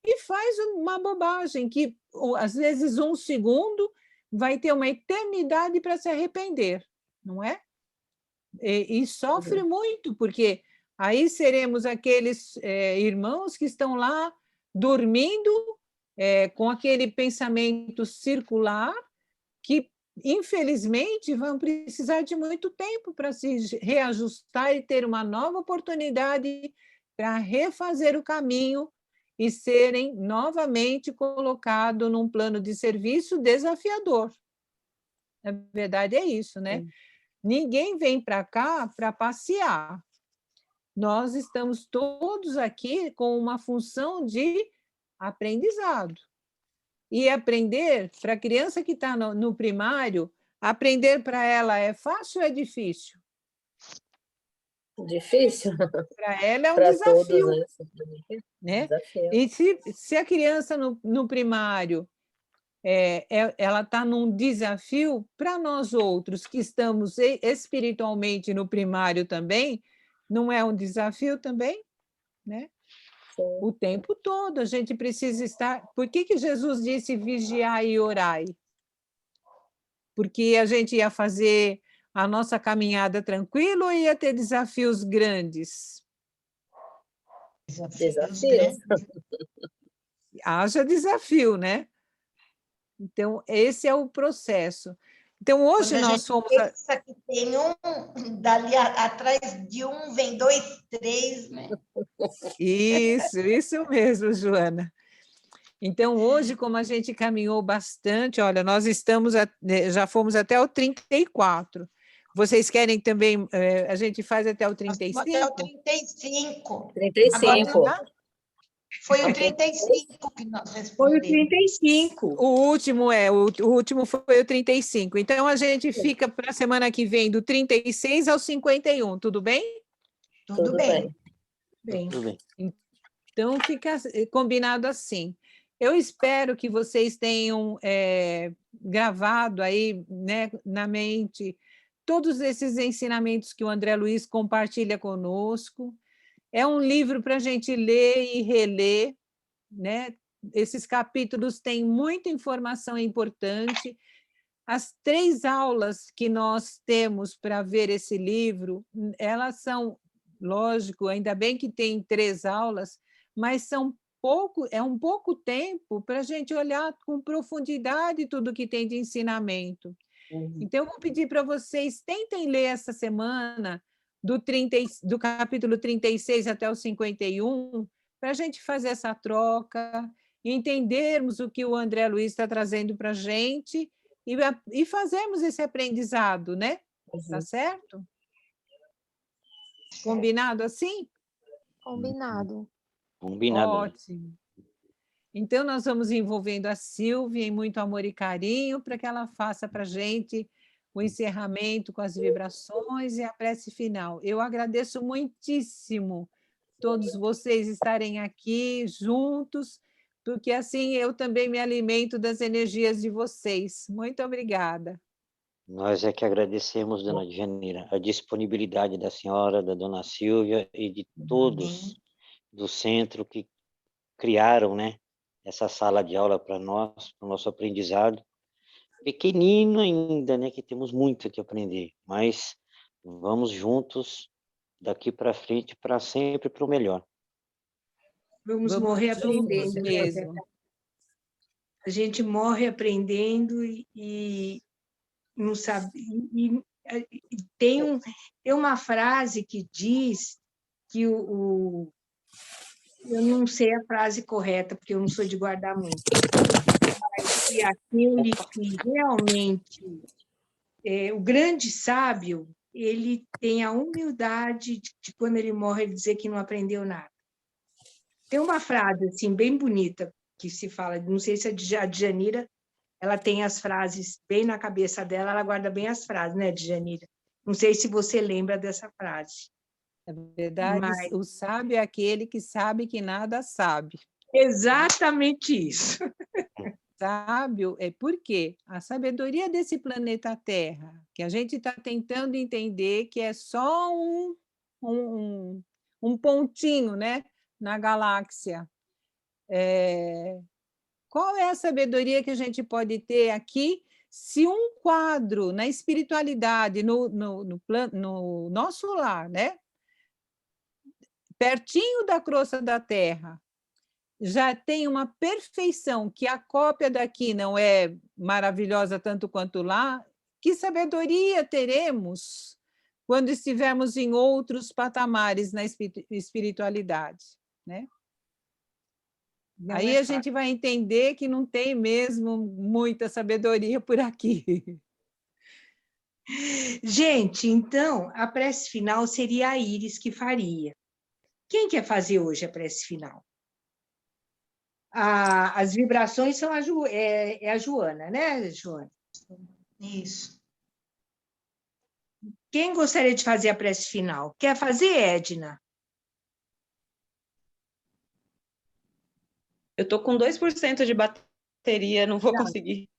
e faz uma bobagem que, às vezes, 1 segundo vai ter uma eternidade para se arrepender, não é? E sofre muito, porque aí seremos aqueles irmãos que estão lá dormindo com aquele pensamento circular que, infelizmente, vão precisar de muito tempo para se reajustar e ter uma nova oportunidade para refazer o caminho e serem novamente colocados num plano de serviço desafiador. Na verdade, é isso, né? Ninguém vem para cá para passear. Nós estamos todos aqui com uma função de aprendizado. E aprender, para a criança que está no primário, aprender para ela é fácil ou é difícil? Difícil? Para ela é um Para desafio. todos, Né? Desafio. E se a criança no primário ela está num desafio, para nós outros que estamos espiritualmente no primário também, não é um desafio também? Né? O tempo todo a gente precisa estar... Por que Jesus disse vigiai e orai? Porque a gente ia fazer a nossa caminhada tranquilo ou ia ter desafios grandes? Desafios. Haja desafio, né? Então, esse é o processo. Então, hoje Quando nós somos... pensa que tem dali atrás de vem 2, 3, né? Isso mesmo, Joana. Então, hoje, como a gente caminhou bastante, olha, nós já fomos até o 34. Vocês querem também, a gente faz até o 35? Até o 35. 35. Agora, foi o 35 que nós respondemos. Foi o 35. O último foi o 35. Então, a gente fica para a semana que vem do 36 ao 51, tudo bem? Tudo bem. Tudo bem. Então, fica combinado assim. Eu espero que vocês tenham gravado aí, né, na mente todos esses ensinamentos que o André Luiz compartilha conosco. É um livro para a gente ler e reler, né? Esses capítulos têm muita informação importante. As 3 aulas que nós temos para ver esse livro, elas são, lógico, ainda bem que tem 3 aulas, mas é um pouco tempo para a gente olhar com profundidade tudo que tem de ensinamento. Então, eu vou pedir para vocês, tentem ler essa semana, do capítulo 36 até o 51, para a gente fazer essa troca, entendermos o que o André Luiz está trazendo para a gente e fazermos esse aprendizado, né? Tá certo? Combinado assim? Combinado. Combinado. Ótimo. Então, nós vamos envolvendo a Silvia em muito amor e carinho para que ela faça para a gente o encerramento com as vibrações e a prece final. Eu agradeço muitíssimo todos vocês estarem aqui juntos, porque assim eu também me alimento das energias de vocês. Muito obrigada. Nós é que agradecemos, dona Djanira, a disponibilidade da senhora, da dona Silvia e de todos do centro que criaram, né, essa sala de aula para nós, para o nosso aprendizado. Pequenino ainda, né, que temos muito que aprender, mas vamos juntos daqui para frente, para sempre, para o melhor. Vamos morrer juntos aprendendo. mesmo. A gente morre aprendendo e não sabe. Tem uma frase que diz que eu não sei a frase correta, porque eu não sou de guardar muito, mas que aquele que realmente o grande sábio, ele tem a humildade de quando ele morre, ele dizer que não aprendeu nada. Tem uma frase assim bem bonita que se fala, não sei se a Djanira, ela tem as frases bem na cabeça dela, ela guarda bem as frases, né, Djanira? Não sei se você lembra dessa frase. Na verdade, Mas... o sábio é aquele que sabe que nada sabe. Exatamente isso. Sábio é porque a sabedoria desse planeta Terra, que a gente está tentando entender que é só um pontinho, né, na galáxia. Qual é a sabedoria que a gente pode ter aqui se um quadro na espiritualidade, no nosso lar, né, pertinho da crosta da Terra, já tem uma perfeição que a cópia daqui não é maravilhosa tanto quanto lá, que sabedoria teremos quando estivermos em outros patamares na espiritualidade, né? Aí a gente vai entender que não tem mesmo muita sabedoria por aqui. Gente, então, a prece final seria a Iris que faria. Quem quer fazer hoje a prece final? As vibrações são a Joana, né, Joana? Isso. Quem gostaria de fazer a prece final? Quer fazer, Edna? Eu estou com 2% de bateria, não vou conseguir.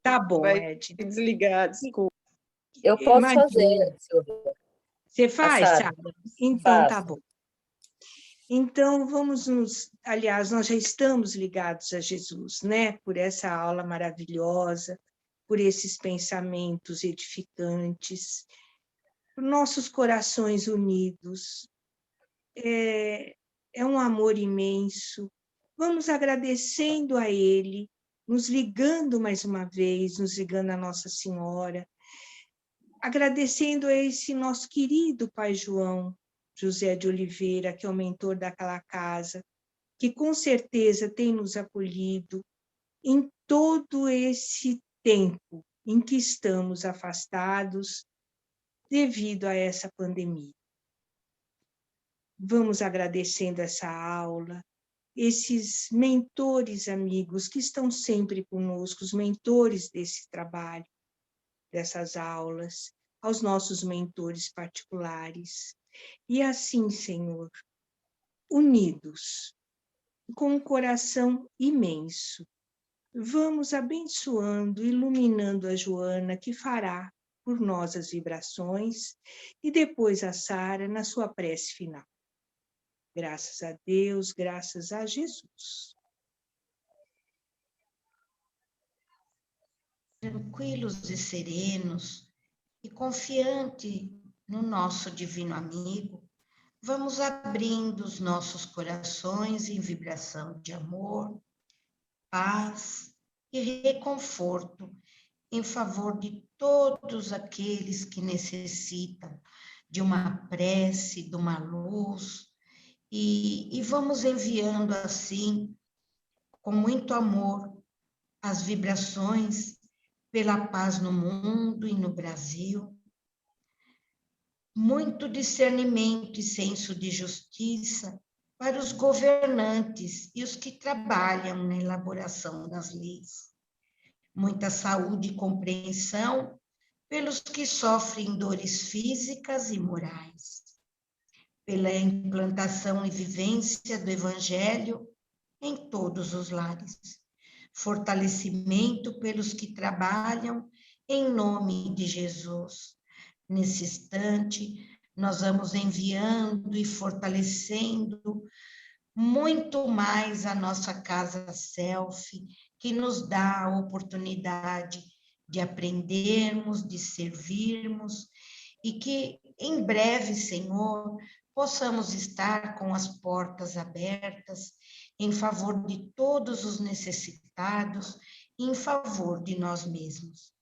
Tá bom, Vai Edna. desligar, desculpa. Eu posso fazer, Silvia. Você faz, Sara? Então, tá Faço. bom. Então, aliás, nós já estamos ligados a Jesus, né? Por essa aula maravilhosa, por esses pensamentos edificantes, por nossos corações unidos. É um amor imenso. Vamos agradecendo a Ele, nos ligando mais uma vez, nos ligando a Nossa Senhora, agradecendo a esse nosso querido Pai João José de Oliveira, que é o mentor daquela casa, que com certeza tem nos acolhido em todo esse tempo em que estamos afastados devido a essa pandemia. Vamos agradecendo essa aula, esses mentores amigos que estão sempre conosco, os mentores desse trabalho, dessas aulas, aos nossos mentores particulares. E assim, Senhor, unidos, com um coração imenso, vamos abençoando, iluminando a Joana, que fará por nós as vibrações, e depois a Sara na sua prece final. Graças a Deus, graças a Jesus. Tranquilos e serenos e confiante no nosso divino amigo, vamos abrindo os nossos corações em vibração de amor, paz e reconforto em favor de todos aqueles que necessitam de uma prece, de uma luz, e vamos enviando assim, com muito amor, as vibrações pela paz no mundo e no Brasil, muito discernimento e senso de justiça para os governantes e os que trabalham na elaboração das leis. Muita saúde e compreensão pelos que sofrem dores físicas e morais. Pela implantação e vivência do Evangelho em todos os lares. Fortalecimento pelos que trabalham em nome de Jesus. Nesse instante, nós vamos enviando e fortalecendo muito mais a nossa casa self, que nos dá a oportunidade de aprendermos, de servirmos, e que em breve, Senhor, possamos estar com as portas abertas em favor de todos os necessitados e em favor de nós mesmos.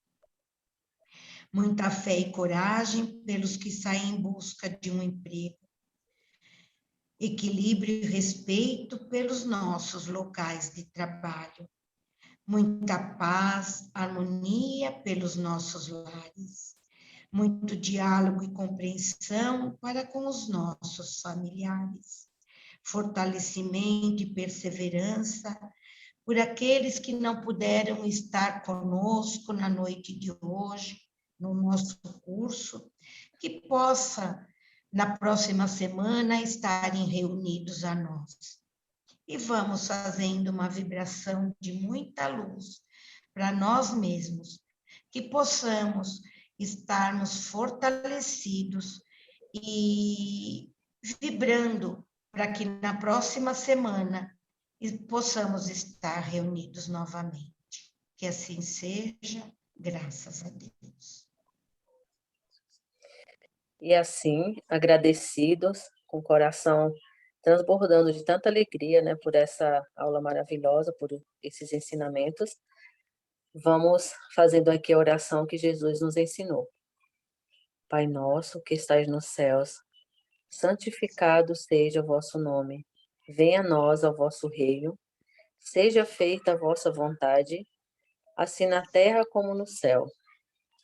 Muita fé e coragem pelos que saem em busca de um emprego. Equilíbrio e respeito pelos nossos locais de trabalho. Muita paz, harmonia pelos nossos lares. Muito diálogo e compreensão para com os nossos familiares. Fortalecimento e perseverança por aqueles que não puderam estar conosco na noite de hoje, no nosso curso, que possa, na próxima semana, estarem reunidos a nós. E vamos fazendo uma vibração de muita luz para nós mesmos, que possamos estarmos fortalecidos e vibrando para que na próxima semana possamos estar reunidos novamente. Que assim seja, graças a Deus. E assim, agradecidos, com o coração transbordando de tanta alegria, né, por essa aula maravilhosa, por esses ensinamentos, vamos fazendo aqui a oração que Jesus nos ensinou. Pai nosso que estais nos céus, santificado seja o vosso nome. Venha a nós o vosso reino. Seja feita a vossa vontade, assim na terra como no céu.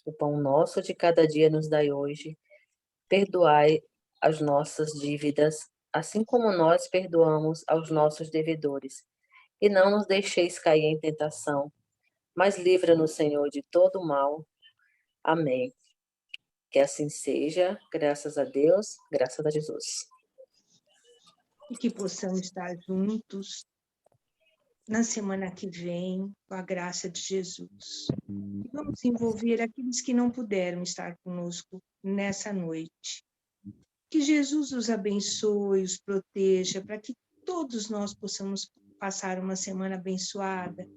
O pão nosso de cada dia nos dai hoje. Perdoai as nossas dívidas, assim como nós perdoamos aos nossos devedores. E não nos deixeis cair em tentação, mas livra-nos, Senhor, de todo mal. Amém. Que assim seja, graças a Deus, graças a Jesus. E que possamos estar juntos na semana que vem, com a graça de Jesus. E vamos envolver aqueles que não puderam estar conosco nessa noite. Que Jesus os abençoe, os proteja, para que todos nós possamos passar uma semana abençoada.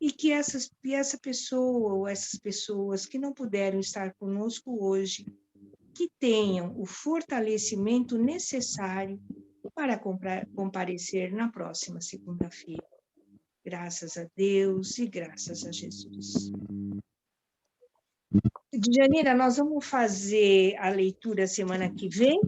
E que essa pessoa ou essas pessoas que não puderam estar conosco hoje, que tenham o fortalecimento necessário para comparecer na próxima segunda-feira. Graças a Deus e graças a Jesus. Janira, nós vamos fazer a leitura semana que vem?